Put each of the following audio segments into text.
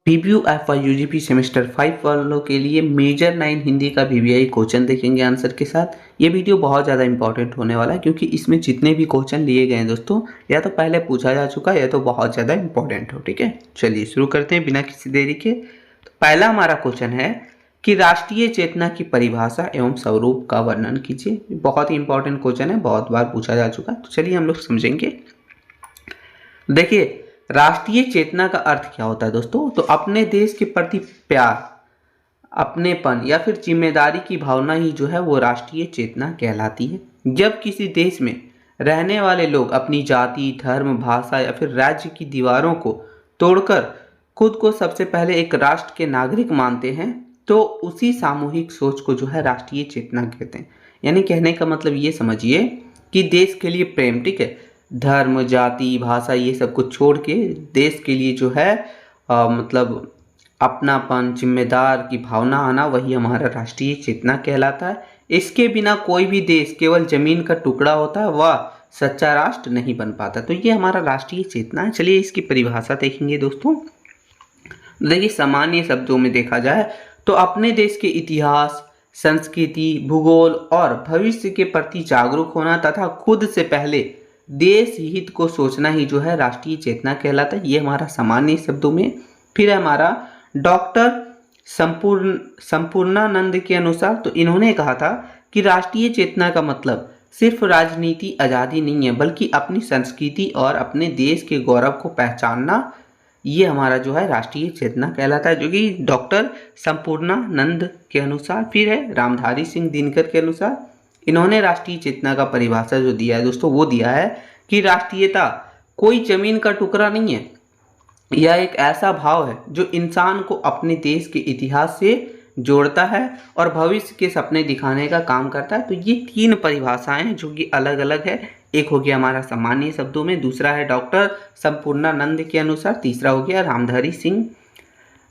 PPU UGP semester 5 वालों के लिए मेजर 9 हिंदी का VVI क्वेश्चन देखेंगे आंसर के साथ। ये वीडियो बहुत ज़्यादा इंपॉर्टेंट होने वाला है क्योंकि इसमें जितने भी क्वेश्चन लिए गए हैं दोस्तों, या तो पहले पूछा जा चुका है या तो बहुत ज़्यादा इंपॉर्टेंट हो। ठीक है, चलिए शुरू करते हैं बिना किसी देरी के। तो पहला हमारा क्वेश्चन है कि राष्ट्रीय चेतना की परिभाषा एवं स्वरूप का वर्णन कीजिए। बहुत ही इंपॉर्टेंट क्वेश्चन है, बहुत बार पूछा जा चुका है। तो चलिए हम लोग समझेंगे। देखिए, राष्ट्रीय चेतना का अर्थ क्या होता है दोस्तों? तो अपने देश के प्रति प्यार, अपनेपन या फिर जिम्मेदारी की भावना ही जो है वो राष्ट्रीय चेतना कहलाती है। जब किसी देश में रहने वाले लोग अपनी जाति, धर्म, भाषा या फिर राज्य की दीवारों को तोड़कर खुद को सबसे पहले एक राष्ट्र के नागरिक मानते हैं, तो उसी सामूहिक सोच को जो है राष्ट्रीय चेतना कहते हैं। यानी कहने का मतलब ये समझिए कि देश के लिए प्रेम, ठीक है, धर्म, जाति, भाषा ये सब कुछ छोड़ के देश के लिए जो है मतलब अपनापन, जिम्मेदार की भावना आना, वही हमारा राष्ट्रीय चेतना कहलाता है। इसके बिना कोई भी देश केवल जमीन का टुकड़ा होता है, वह सच्चा राष्ट्र नहीं बन पाता। तो ये हमारा राष्ट्रीय चेतना है। चलिए इसकी परिभाषा देखेंगे दोस्तों। देखिए, सामान्य शब्दों में देखा जाए तो अपने देश के इतिहास, संस्कृति, भूगोल और भविष्य के प्रति जागरूक होना तथा खुद से पहले देश हित को सोचना ही जो है राष्ट्रीय चेतना कहलाता है। ये हमारा सामान्य शब्दों में। फिर है हमारा डॉक्टर संपूर्णानंद के अनुसार, तो इन्होंने कहा था कि राष्ट्रीय चेतना का मतलब सिर्फ राजनीति आज़ादी नहीं है, बल्कि अपनी संस्कृति और अपने देश के गौरव को पहचानना, ये हमारा जो है राष्ट्रीय चेतना कहलाता है, जो कि डॉक्टर संपूर्णानंद के अनुसार। फिर है रामधारी सिंह दिनकर के अनुसार, इन्होंने राष्ट्रीय चेतना का परिभाषा जो दिया है दोस्तों, वो दिया है कि राष्ट्रीयता कोई जमीन का टुकड़ा नहीं है, यह एक ऐसा भाव है जो इंसान को अपने देश के इतिहास से जोड़ता है और भविष्य के सपने दिखाने का काम करता है। तो ये तीन परिभाषाएं हैं जो कि अलग अलग है। एक हो गया हमारा सामान्य शब्दों में, दूसरा है डॉक्टर संपूर्णानंद के अनुसार, तीसरा हो गया रामधारी सिंह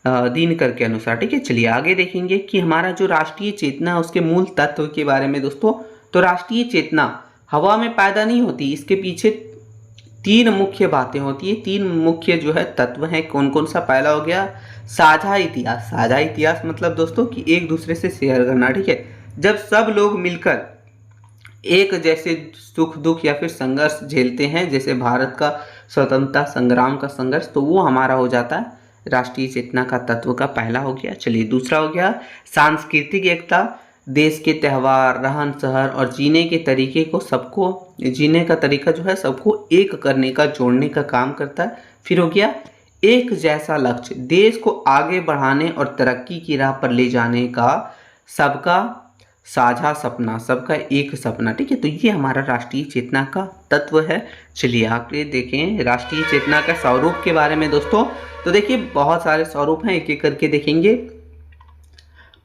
दिनकर के अनुसार। ठीक है, चलिए आगे देखेंगे कि हमारा जो राष्ट्रीय चेतना उसके मूल तत्व के बारे में दोस्तों। तो राष्ट्रीय चेतना हवा में पैदा नहीं होती, इसके पीछे तीन मुख्य बातें होती है, तीन मुख्य जो है तत्व हैं। कौन कौन सा? पहला हो गया साझा इतिहास। साझा इतिहास मतलब दोस्तों कि एक दूसरे से शेयर करना। ठीक है, जब सब लोग मिलकर एक जैसे सुख दुख या फिर संघर्ष झेलते हैं, जैसे भारत का स्वतंत्रता संग्राम का संघर्ष, तो वो हमारा हो जाता है राष्ट्रीय चेतना का तत्व का पहला हो गया। चलिए दूसरा हो गया सांस्कृतिक एकता। देश के त्यौहार, रहन सहन और जीने के तरीके को सबको, जीने का तरीका जो है सबको एक करने का, जोड़ने का काम करता है। फिर हो गया एक जैसा लक्ष्य, देश को आगे बढ़ाने और तरक्की की राह पर ले जाने का सबका साझा सपना, सबका एक सपना। ठीक है, तो ये हमारा राष्ट्रीय चेतना का तत्व है। चलिए आगे देखें राष्ट्रीय चेतना का स्वरूप के बारे में दोस्तों। तो देखिए बहुत सारे स्वरूप हैं, एक एक करके देखेंगे।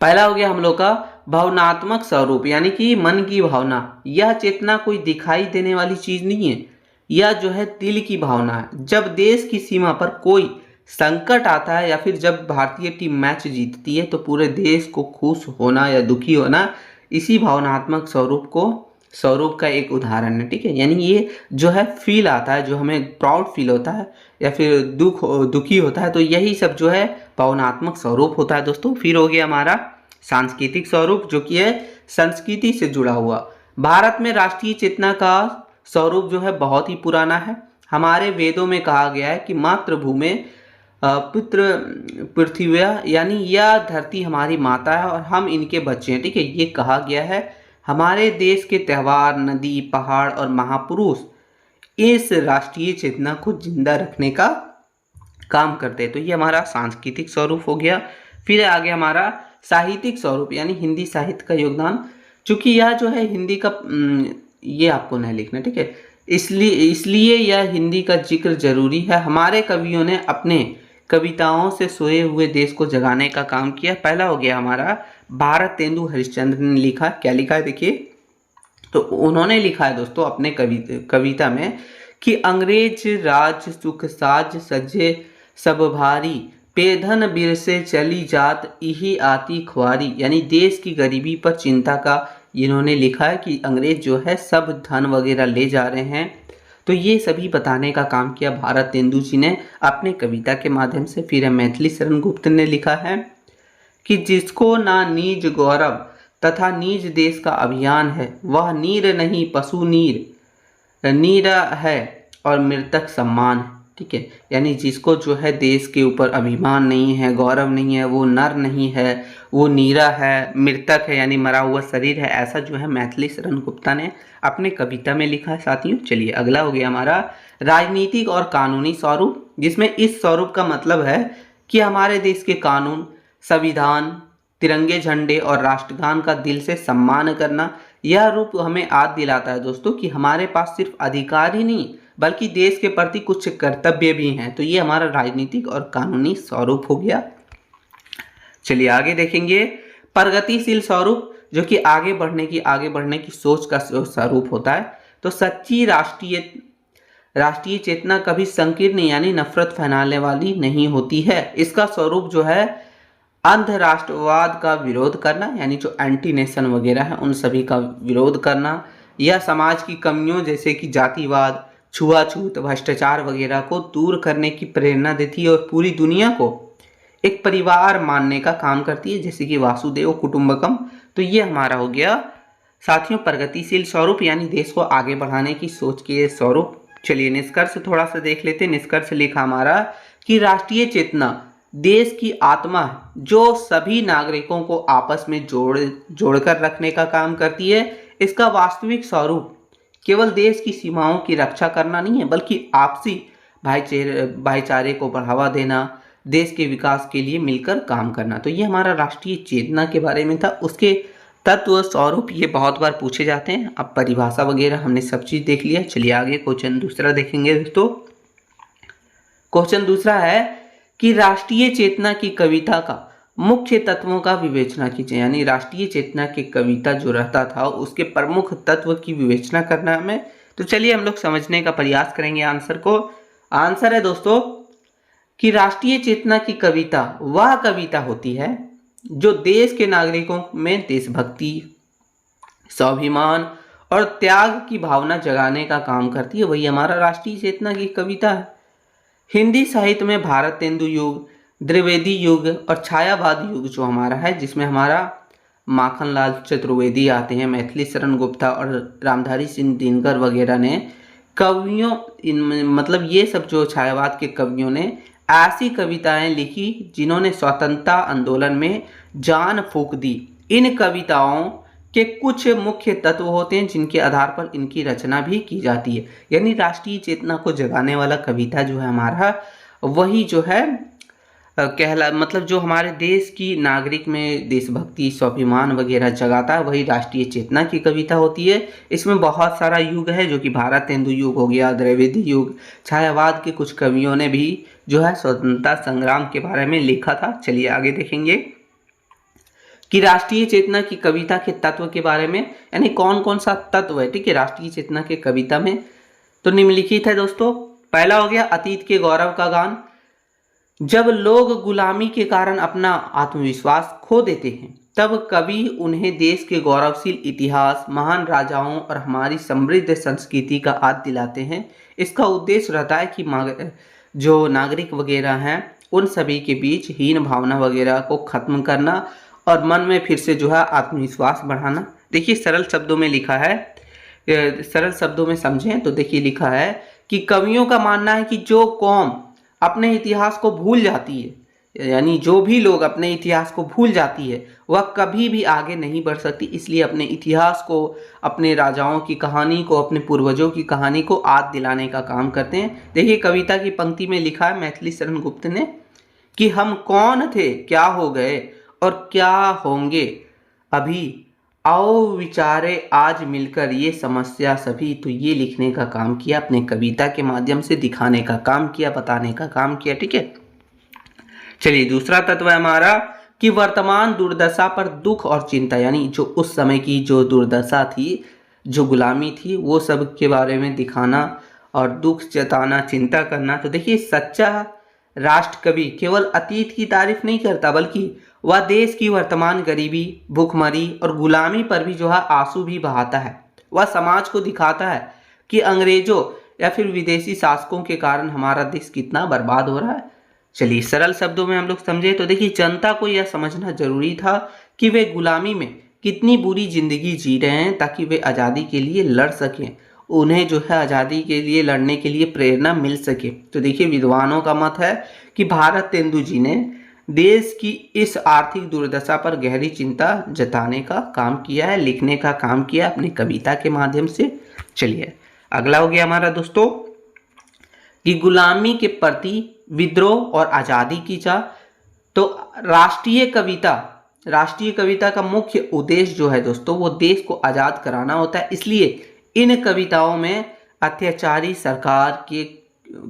पहला हो गया हम लोग का भावनात्मक स्वरूप, यानी कि मन की भावना। यह चेतना कोई दिखाई देने वाली चीज नहीं है, यह जो है दिल की भावना है। जब देश की सीमा पर कोई संकट आता है या फिर जब भारतीय टीम मैच जीतती है, तो पूरे देश को खुश होना या दुखी होना इसी भावनात्मक स्वरूप का एक उदाहरण है। ठीक है, यानी ये जो है फील आता है, जो हमें प्राउड फील होता है या फिर दुखी होता है, तो यही सब जो है भावनात्मक स्वरूप होता है दोस्तों। फिर हो गया हमारा सांस्कृतिक स्वरूप, जो कि है संस्कृति से जुड़ा हुआ। भारत में राष्ट्रीय चेतना का स्वरूप जो है बहुत ही पुराना है। हमारे वेदों में कहा गया है कि मातृभूमि पुत्र पृथ्वी, यानी यह धरती हमारी माता है और हम इनके बच्चे हैं। ठीक है, ये कहा गया है। हमारे देश के त्यौहार, नदी, पहाड़ और महापुरुष इस राष्ट्रीय चेतना को जिंदा रखने का काम करते हैं। तो ये हमारा सांस्कृतिक स्वरूप हो गया। फिर आगे हमारा साहित्यिक स्वरूप, यानी हिंदी साहित्य का योगदान। चूंकि यह जो है हिंदी का ये आपको नहीं लिखना, ठीक है, इसलिए यह हिंदी का जिक्र जरूरी है। हमारे कवियों ने अपने कविताओं से सोए हुए देश को जगाने का काम किया। पहला हो गया हमारा भारत तेंदु हरिश्चंद्र ने लिखा। क्या लिखा है देखिए, तो उन्होंने लिखा है दोस्तों अपने कविता में कि अंग्रेज राज सुख साज सजे सब भारी, पेधन बिरसे चली जात इही आती ख्वारी। यानी देश की गरीबी पर चिंता का इन्होंने लिखा है कि अंग्रेज जो है सब धन वगैरह ले जा रहे हैं, तो ये सभी बताने का काम किया भारतेंदु जी ने अपने कविता के माध्यम से। फिर मैथिली शरण गुप्त ने लिखा है कि जिसको ना निज गौरव तथा निज देश का अभियान है, वह नीर नहीं पशु नीर, नीर है और मृतक सम्मान है। ठीक है, यानी जिसको जो है देश के ऊपर अभिमान नहीं है, गौरव नहीं है, वो नर नहीं है, वो नीरा है, मृतक है यानी मरा हुआ शरीर है। ऐसा जो है मैथिली शरण गुप्ता ने अपने कविता में लिखा है साथियों। चलिए अगला हो गया हमारा राजनीतिक और कानूनी स्वरूप, जिसमें इस स्वरूप का मतलब है कि हमारे देश के कानून, संविधान, तिरंगे झंडे और राष्ट्रगान का दिल से सम्मान करना। यह रूप हमें याद दिलाता है दोस्तों कि हमारे पास सिर्फ अधिकार ही नहीं बल्कि देश के प्रति कुछ कर्तव्य भी हैं। तो ये हमारा राजनीतिक और कानूनी स्वरूप हो गया। चलिए आगे देखेंगे प्रगतिशील स्वरूप, जो कि आगे बढ़ने की सोच का स्वरूप होता है। तो सच्ची राष्ट्रीय चेतना कभी संकीर्ण यानी नफरत फैलाने वाली नहीं होती है। इसका स्वरूप जो है अंध राष्ट्रवाद का विरोध करना, यानी जो एंटी नेशन वगैरह है उन सभी का विरोध करना, या समाज की कमियों जैसे कि जातिवाद, छुआछूत, भ्रष्टाचार वगैरह को दूर करने की प्रेरणा देती है और पूरी दुनिया को एक परिवार मानने का काम करती है, जैसे कि वासुदेव कुटुंबकम। तो ये हमारा हो गया साथियों प्रगतिशील स्वरूप, यानी देश को आगे बढ़ाने की सोच के स्वरूप। चलिए निष्कर्ष थोड़ा सा देख लेते हैं। निष्कर्ष लिखा हमारा कि राष्ट्रीय चेतना देश की आत्मा है, जो सभी नागरिकों को आपस में जोड़कर रखने का काम करती है। इसका वास्तविक स्वरूप केवल देश की सीमाओं की रक्षा करना नहीं है, बल्कि आपसी भाईचारे को बढ़ावा देना, देश के विकास के लिए मिलकर काम करना। तो ये हमारा राष्ट्रीय चेतना के बारे में था। उसके तत्व, स्वरूप ये बहुत बार पूछे जाते हैं। अब परिभाषा वगैरह हमने सब चीज देख लिया। चलिए आगे क्वेश्चन दूसरा देखेंगे दोस्तों। क्वेश्चन दूसरा है कि राष्ट्रीय चेतना की कविता का मुख्य तत्वों का विवेचना कीजिए, यानी राष्ट्रीय चेतना की कविता जो रहता था उसके प्रमुख तत्व की विवेचना करना है हमें। तो चलिए हम लोग समझने का प्रयास करेंगे आंसर को। आंसर है दोस्तों कि राष्ट्रीय चेतना की कविता वह कविता होती है जो देश के नागरिकों में देशभक्ति, स्वाभिमान और त्याग की भावना जगाने का काम करती है। वही हमारा राष्ट्रीय चेतना की कविता है। हिंदी साहित्य में भारतेंदु युग, द्विवेदी युग और छायावाद युग जो हमारा है, जिसमें हमारा माखनलाल चतुर्वेदी आते हैं, मैथिली शरण गुप्ता और रामधारी सिंह दिनकर वगैरह ने कवियों मतलब ये सब जो छायावाद के कवियों ने ऐसी कविताएं लिखी जिन्होंने स्वतंत्रता आंदोलन में जान फूंक दी। इन कविताओं के कुछ मुख्य तत्व होते हैं जिनके आधार पर इनकी रचना भी की जाती है। यानी राष्ट्रीय चेतना को जगाने वाला कविता जो है हमारा, वही जो है मतलब जो हमारे देश की नागरिक में देशभक्ति, स्वाभिमान वगैरह जगाता है, वही राष्ट्रीय चेतना की कविता होती है। इसमें बहुत सारा युग है, जो कि भारतेंदु युग हो गया, द्विवेदी युग, छायावाद के कुछ कवियों ने भी जो है स्वतंत्रता संग्राम के बारे में लिखा था। चलिए आगे देखेंगे कि राष्ट्रीय चेतना की कविता के तत्व के बारे में, यानी कौन कौन सा तत्व है, ठीक है, राष्ट्रीय चेतना के कविता में। तो निम्नलिखित है दोस्तों। पहला हो गया अतीत के गौरव का गान। जब लोग गुलामी के कारण अपना आत्मविश्वास खो देते हैं, तब कवि उन्हें देश के गौरवशील इतिहास, महान राजाओं और हमारी समृद्ध संस्कृति का याद दिलाते हैं। इसका उद्देश्य रहता है कि जो नागरिक वगैरह हैं उन सभी के बीच हीन भावना वगैरह को खत्म करना और मन में फिर से जो है आत्मविश्वास बढ़ाना। देखिए सरल शब्दों में लिखा है, सरल शब्दों में समझें तो देखिए लिखा है कि कवियों का मानना है कि जो कौम अपने इतिहास को भूल जाती है, यानी जो भी लोग अपने इतिहास को भूल जाती है, वह कभी भी आगे नहीं बढ़ सकती। इसलिए अपने इतिहास को, अपने राजाओं की कहानी को, अपने पूर्वजों की कहानी को याद दिलाने का काम करते हैं। देखिए कविता की पंक्ति में लिखा है मैथिली शरण गुप्त ने कि हम कौन थे, क्या हो गए और क्या होंगे अभी, आओ विचारे आज मिलकर ये समस्या सभी। तो ये लिखने का काम किया, अपने कविता के माध्यम से दिखाने का काम किया, बताने का काम किया, ठीक है। चलिए दूसरा तत्व है हमारा कि वर्तमान दुर्दशा पर दुख और चिंता, यानी जो उस समय की जो दुर्दशा थी, जो गुलामी थी, वो सब के बारे में दिखाना और दुख जताना, चिंता करना। तो देखिए सच्चा राष्ट्र कवि केवल अतीत की तारीफ नहीं करता, बल्कि वह देश की वर्तमान गरीबी, भूखमरी और गुलामी पर भी जो है आंसू भी बहाता है। वह समाज को दिखाता है कि अंग्रेजों या फिर विदेशी शासकों के कारण हमारा देश कितना बर्बाद हो रहा है। चलिए सरल शब्दों में हम लोग समझे तो देखिए, जनता को यह समझना जरूरी था कि वे गुलामी में कितनी बुरी जिंदगी जी रहे हैं ताकि वे आज़ादी के लिए लड़ सकें, उन्हें जो है आज़ादी के लिए लड़ने के लिए प्रेरणा मिल सके। तो देखिए विद्वानों का मत है कि भारत तेंदु जी ने देश की इस आर्थिक दुर्दशा पर गहरी चिंता जताने का काम किया है, लिखने का काम किया अपनी कविता के माध्यम से। चलिए अगला हो गया हमारा दोस्तों कि गुलामी के प्रति विद्रोह और आज़ादी की चाह। तो राष्ट्रीय कविता का मुख्य उद्देश्य जो है दोस्तों वो देश को आज़ाद कराना होता है। इसलिए इन कविताओं में अत्याचारी सरकार के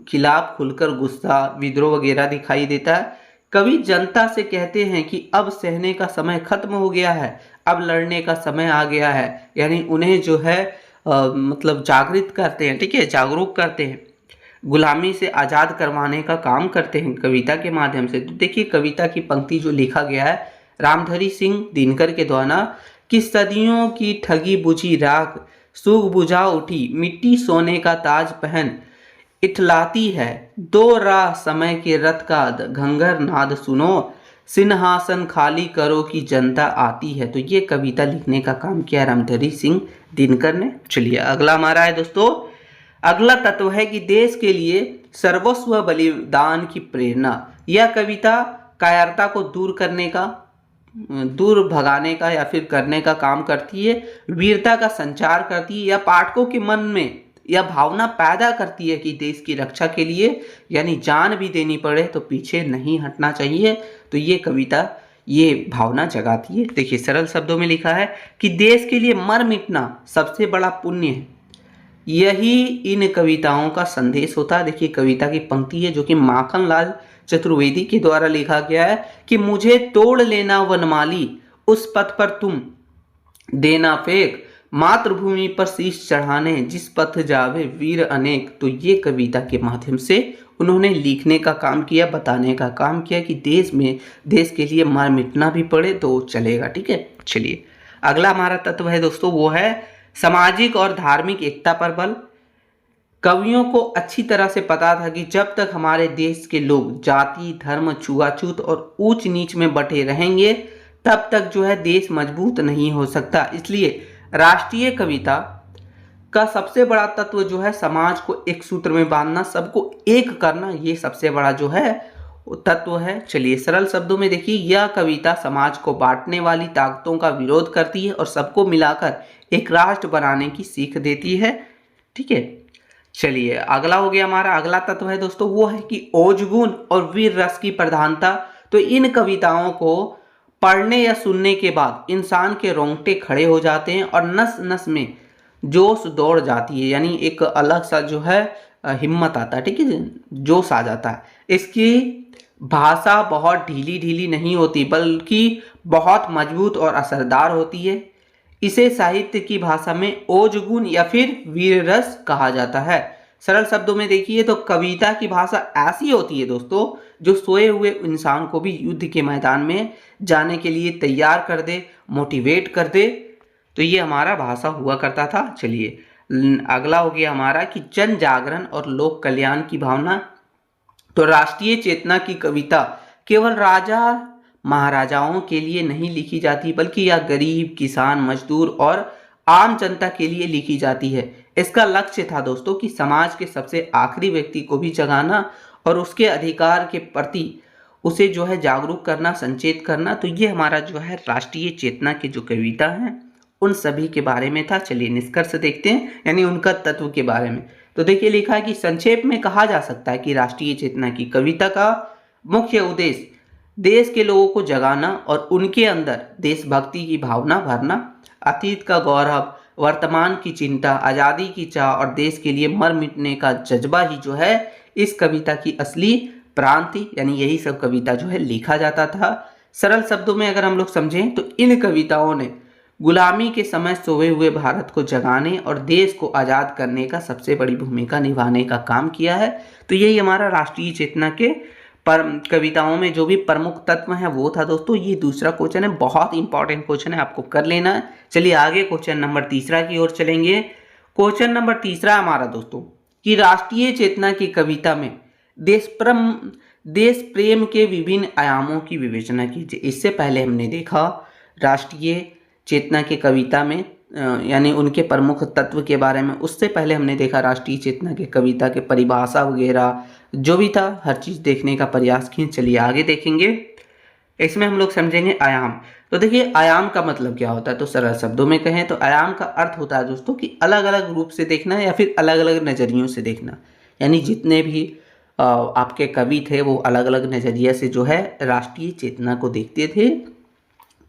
खिलाफ खुलकर गुस्सा, विद्रोह वगैरह दिखाई देता है। कवि जनता से कहते हैं कि अब सहने का समय खत्म हो गया है, अब लड़ने का समय आ गया है, यानी उन्हें जो है मतलब जागृत करते हैं, ठीक है, जागरूक करते हैं, गुलामी से आज़ाद करवाने का काम करते हैं कविता के माध्यम से। तो देखिए कविता की पंक्ति जो लिखा गया है रामधारी सिंह दिनकर के द्वारा कि सदियों की ठगी बुझी राख, सूख बुझा उठी मिट्टी सोने का ताज पहन, इठलाती है दो राह समय के रथ का घंघर नाद सुनो, सिंहासन खाली करो कि जनता आती है। तो ये कविता लिखने का काम किया रामधारी सिंह दिनकर ने। चलिए अगला हमारा है दोस्तों, अगला तत्व है कि देश के लिए सर्वस्व बलिदान की प्रेरणा। यह कविता कायरता को दूर भगाने का या फिर करने का काम करती है, वीरता का संचार करती है, या पाठकों के मन में यह भावना पैदा करती है कि देश की रक्षा के लिए यानी जान भी देनी पड़े तो पीछे नहीं हटना चाहिए। तो ये कविता ये भावना जगाती है। देखिए सरल शब्दों में लिखा है कि देश के लिए मर मिटना सबसे बड़ा पुण्य है, यही इन कविताओं का संदेश होता है। देखिए कविता की पंक्ति है जो कि माखन लाल चतुर्वेदी के द्वारा लिखा गया है कि मुझे तोड़ लेना वनमाली, उस पथ पर तुम देना फेंक, मातृभूमि पर शीश चढ़ाने जिस पथ जावे वीर अनेक। तो ये कविता के माध्यम से उन्होंने लिखने का काम किया, बताने का काम किया कि देश के लिए मर मिटना भी पड़े तो चलेगा, ठीक है। चलिए अगला हमारा तत्व है दोस्तों वो है सामाजिक और धार्मिक एकता पर बल। कवियों को अच्छी तरह से पता था कि जब तक हमारे देश के लोग जाति, धर्म, छुआछूत और ऊंच नीच में बटे रहेंगे तब तक जो है देश मजबूत नहीं हो सकता। इसलिए राष्ट्रीय कविता का सबसे बड़ा तत्व जो है समाज को एक सूत्र में बांधना, सबको एक करना, ये सबसे बड़ा जो है तत्व है। चलिए सरल शब्दों में देखिए, यह कविता समाज को बांटने वाली ताकतों का विरोध करती है और सबको मिलाकर एक राष्ट्र बनाने की सीख देती है, ठीक है। चलिए अगला हो गया हमारा, अगला तत्व है दोस्तों वो है कि ओजगुण और वीर रस की प्रधानता। तो इन कविताओं को पढ़ने या सुनने के बाद इंसान के रोंगटे खड़े हो जाते हैं और नस नस में जोश दौड़ जाती है, यानी एक अलग सा जो है हिम्मत आता है, ठीक है, जोश आ जाता है। इसकी भाषा बहुत ढीली ढीली नहीं होती बल्कि बहुत मजबूत और असरदार होती है। इसे साहित्य की भाषा में ओजगुण या फिर वीर रस कहा जाता है। सरल शब्दों में देखिए तो कविता की भाषा ऐसी होती है दोस्तों जो सोए हुए इंसान को भी युद्ध के मैदान में जाने के लिए तैयार कर दे, मोटिवेट कर दे। तो ये हमारा भाषा हुआ करता था। चलिए अगला हो गया हमारा कि जन जागरण और लोक कल्याण की भावना। तो राष्ट्रीय चेतना की कविता केवल राजा महाराजाओं के लिए नहीं लिखी जाती बल्कि यह गरीब, किसान, मजदूर और आम जनता के लिए लिखी जाती है। इसका लक्ष्य था दोस्तों कि समाज के सबसे आखिरी व्यक्ति को भी जगाना और उसके अधिकार के प्रति उसे जो है जागरूक करना, संचेत करना। तो ये हमारा जो है राष्ट्रीय चेतना की जो कविता है उन सभी के बारे में था। चलिए निष्कर्ष देखते हैं, यानी उनका तत्व के बारे में। तो देखिए लिखा है कि संक्षेप में कहा जा सकता है कि राष्ट्रीय चेतना की कविता का मुख्य उद्देश्य देश के लोगों को जगाना और उनके अंदर देशभक्ति की भावना भरना, अतीत का गौरव, वर्तमान की चिंता, आज़ादी की चाह और देश के लिए मर मिटने का जज्बा ही जो है इस कविता की असली प्राण थी। यानी यही सब कविता जो है लिखा जाता था। सरल शब्दों में अगर हम लोग समझें तो इन कविताओं ने गुलामी के समय सोए हुए भारत को जगाने और देश को आज़ाद करने का सबसे बड़ी भूमिका निभाने का काम किया है। तो यही हमारा राष्ट्रीय चेतना के कविताओं में जो भी प्रमुख तत्व है वो था दोस्तों। ये दूसरा क्वेश्चन है, बहुत इंपॉर्टेंट क्वेश्चन है, आपको कर लेना है। चलिए आगे क्वेश्चन नंबर तीसरा की ओर चलेंगे। क्वेश्चन नंबर तीसरा हमारा दोस्तों कि राष्ट्रीय चेतना की कविता में देश प्रेम के विभिन्न आयामों की विवेचना कीजिए। इससे पहले हमने देखा राष्ट्रीय चेतना की कविता में यानी उनके प्रमुख तत्व के बारे में। उससे पहले हमने देखा राष्ट्रीय चेतना की कविता के परिभाषा वगैरह जो भी था, हर चीज़ देखने का प्रयास किए। चलिए आगे देखेंगे। इसमें हम लोग समझेंगे आयाम। तो देखिए आयाम का मतलब क्या होता है, तो सरल शब्दों में कहें तो आयाम का अर्थ होता है दोस्तों कि अलग अलग रूप से देखना या फिर अलग अलग नज़रियों से देखना। यानी जितने भी आपके कवि थे वो अलग अलग नज़रिया से जो है राष्ट्रीय चेतना को देखते थे।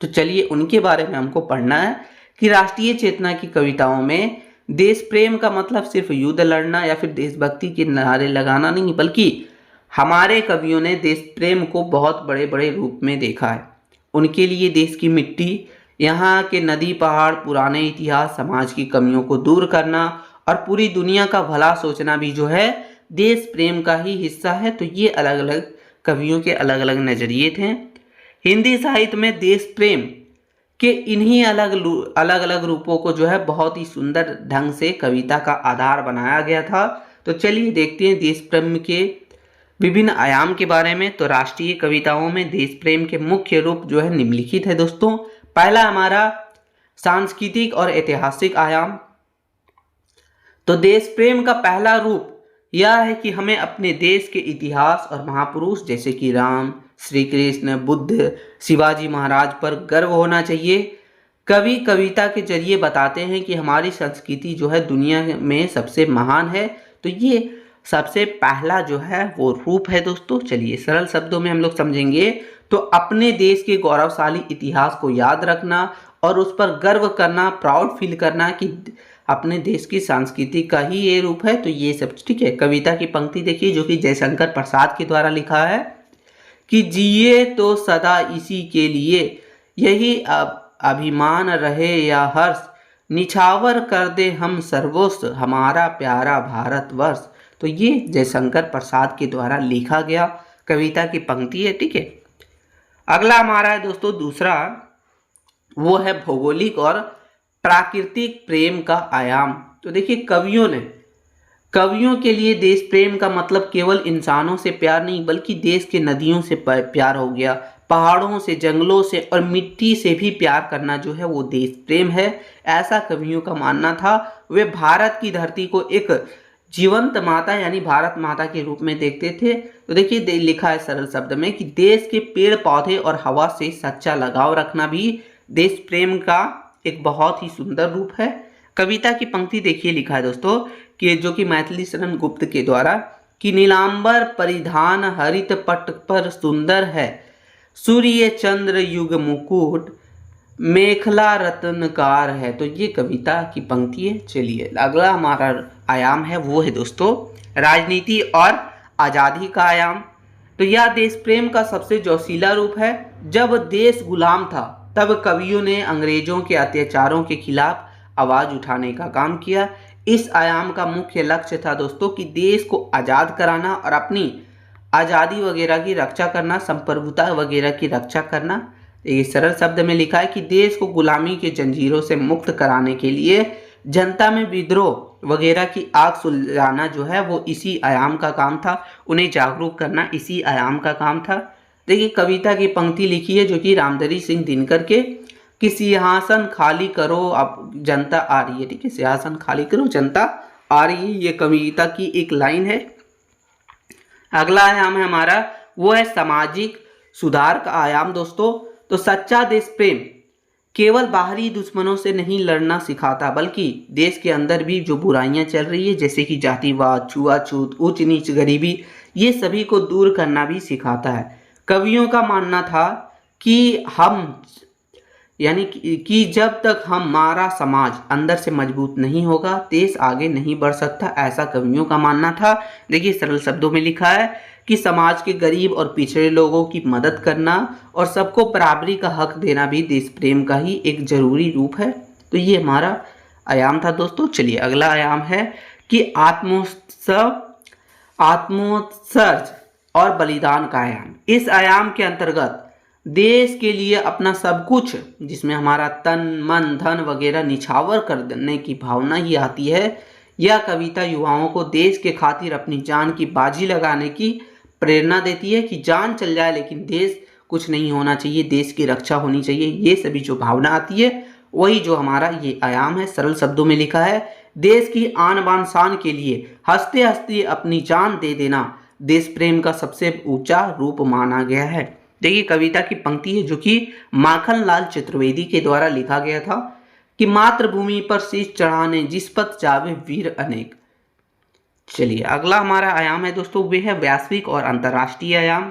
तो चलिए उनके बारे में हमको पढ़ना है कि राष्ट्रीय चेतना की कविताओं में देश प्रेम का मतलब सिर्फ युद्ध लड़ना या फिर देशभक्ति के नारे लगाना नहीं, बल्कि हमारे कवियों ने देश प्रेम को बहुत बड़े बड़े रूप में देखा है। उनके लिए देश की मिट्टी, यहाँ के नदी पहाड़, पुराने इतिहास, समाज की कमियों को दूर करना और पूरी दुनिया का भला सोचना भी जो है देश प्रेम का ही हिस्सा है। तो ये अलग अलग कवियों के अलग अलग नज़रिए थे। हिंदी साहित्य में देश प्रेम के इन्हीं अलग अलग रूपों को जो है बहुत ही सुंदर ढंग से कविता का आधार बनाया गया था। तो चलिए देखते हैं देश प्रेम के विभिन्न आयाम के बारे में। तो राष्ट्रीय कविताओं में देश प्रेम के मुख्य रूप जो है निम्नलिखित है दोस्तों। पहला हमारा सांस्कृतिक और ऐतिहासिक आयाम। तो देश प्रेम का पहला रूप यह है कि हमें अपने देश के इतिहास और महापुरुष जैसे कि राम, श्री कृष्ण, बुद्ध, शिवाजी महाराज पर गर्व होना चाहिए। कवि कविता के जरिए बताते हैं कि हमारी संस्कृति जो है दुनिया में सबसे महान है। तो ये सबसे पहला जो है वो रूप है दोस्तों। चलिए सरल शब्दों में हम लोग समझेंगे तो अपने देश के गौरवशाली इतिहास को याद रखना और उस पर गर्व करना, प्राउड फील करना कि अपने देश की संस्कृति का ही ये रूप है। तो ये सब ठीक है। कविता की पंक्ति देखिए जो कि जयशंकर प्रसाद के द्वारा लिखा है कि जिए तो सदा इसी के लिए, यही अभिमान रहे या हर्ष, निछावर कर दे हम सर्वस्व हमारा प्यारा भारतवर्ष। तो ये जयशंकर प्रसाद के द्वारा लिखा गया कविता की पंक्ति है, ठीक है। अगला हमारा है दोस्तों दूसरा, वो है भौगोलिक और प्राकृतिक प्रेम का आयाम। तो देखिए कवियों के लिए देश प्रेम का मतलब केवल इंसानों से प्यार नहीं बल्कि देश के नदियों से प्यार हो गया, पहाड़ों से, जंगलों से और मिट्टी से भी प्यार करना जो है वो देश प्रेम है। ऐसा कवियों का मानना था। वे भारत की धरती को एक जीवंत माता यानी भारत माता के रूप में देखते थे। तो देखिए लिखा है सरल शब्द में कि देश के पेड़ पौधे और हवा से सच्चा लगाव रखना भी देश प्रेम का एक बहुत ही सुंदर रूप है। कविता की पंक्ति देखिए लिखा है दोस्तों कि जो कि मैथिली शरण गुप्त के द्वारा कि नीलांबर परिधान हरित पट पर सुंदर है, सूर्य चंद्र युग मुकुट मेखला रत्नकार है। तो ये कविता की पंक्ति है। चलिए अगला हमारा आयाम है वो है दोस्तों राजनीति और आज़ादी का आयाम। तो यह देश प्रेम का सबसे जोशीला रूप है। जब देश गुलाम था तब कवियों ने अंग्रेजों के अत्याचारों के खिलाफ आवाज़ उठाने का काम किया। इस आयाम का मुख्य लक्ष्य था दोस्तों कि देश को आज़ाद कराना और अपनी आज़ादी वगैरह की रक्षा करना, संप्रभुता वगैरह की रक्षा करना। ये सरल शब्द में लिखा है कि देश को गुलामी के जंजीरों से मुक्त कराने के लिए जनता में विद्रोह वगैरह की आग सुलझाना जो है वो इसी आयाम का काम था। उन्हें जागरूक करना इसी आयाम का काम था। देखिए कविता की पंक्ति लिखी है जो कि रामधरी सिंह दिनकर के कि सिंहासन खाली करो अब जनता आ रही है, ठीक है। सिंहासन खाली करो जनता आ रही है, ये कविता की एक लाइन है। अगला आयाम है हमारा वो है सामाजिक सुधार का आयाम दोस्तों। तो सच्चा देश प्रेम केवल बाहरी दुश्मनों से नहीं लड़ना सिखाता बल्कि देश के अंदर भी जो बुराइयां चल रही है जैसे कि जातिवाद, छुआछूत, ऊंच नीच, गरीबी, ये सभी को दूर करना भी सिखाता है। कवियों का मानना था कि कि जब तक हमारा समाज अंदर से मजबूत नहीं होगा देश आगे नहीं बढ़ सकता, ऐसा कवियों का मानना था। देखिए सरल शब्दों में लिखा है कि समाज के गरीब और पिछड़े लोगों की मदद करना और सबको बराबरी का हक देना भी देश प्रेम का ही एक जरूरी रूप है। तो ये हमारा आयाम था दोस्तों। चलिए अगला आयाम है कि आत्मोत्सर्ग और बलिदान का आयाम। इस आयाम के अंतर्गत देश के लिए अपना सब कुछ जिसमें हमारा तन मन धन वगैरह निछावर कर देने की भावना ही आती है। यह कविता युवाओं को देश के खातिर अपनी जान की बाजी लगाने की प्रेरणा देती है कि जान चल जाए लेकिन देश कुछ नहीं होना चाहिए, देश की रक्षा होनी चाहिए। ये सभी जो भावना आती है वही जो हमारा ये आयाम है। सरल शब्दों में लिखा है, देश की आन बान शान के लिए हंसते हंसते अपनी जान दे देना देश प्रेम का सबसे ऊंचा रूप माना गया है। देखिए कविता की पंक्ति है जो कि माखन लाल चतुर्वेदी के द्वारा लिखा गया था कि मातृभूमि पर शीश चढ़ाने जिस पथ जावे वीर अनेक। चलिए अगला हमारा आयाम है दोस्तों, वे है वैश्विक और अंतर्राष्ट्रीय आयाम।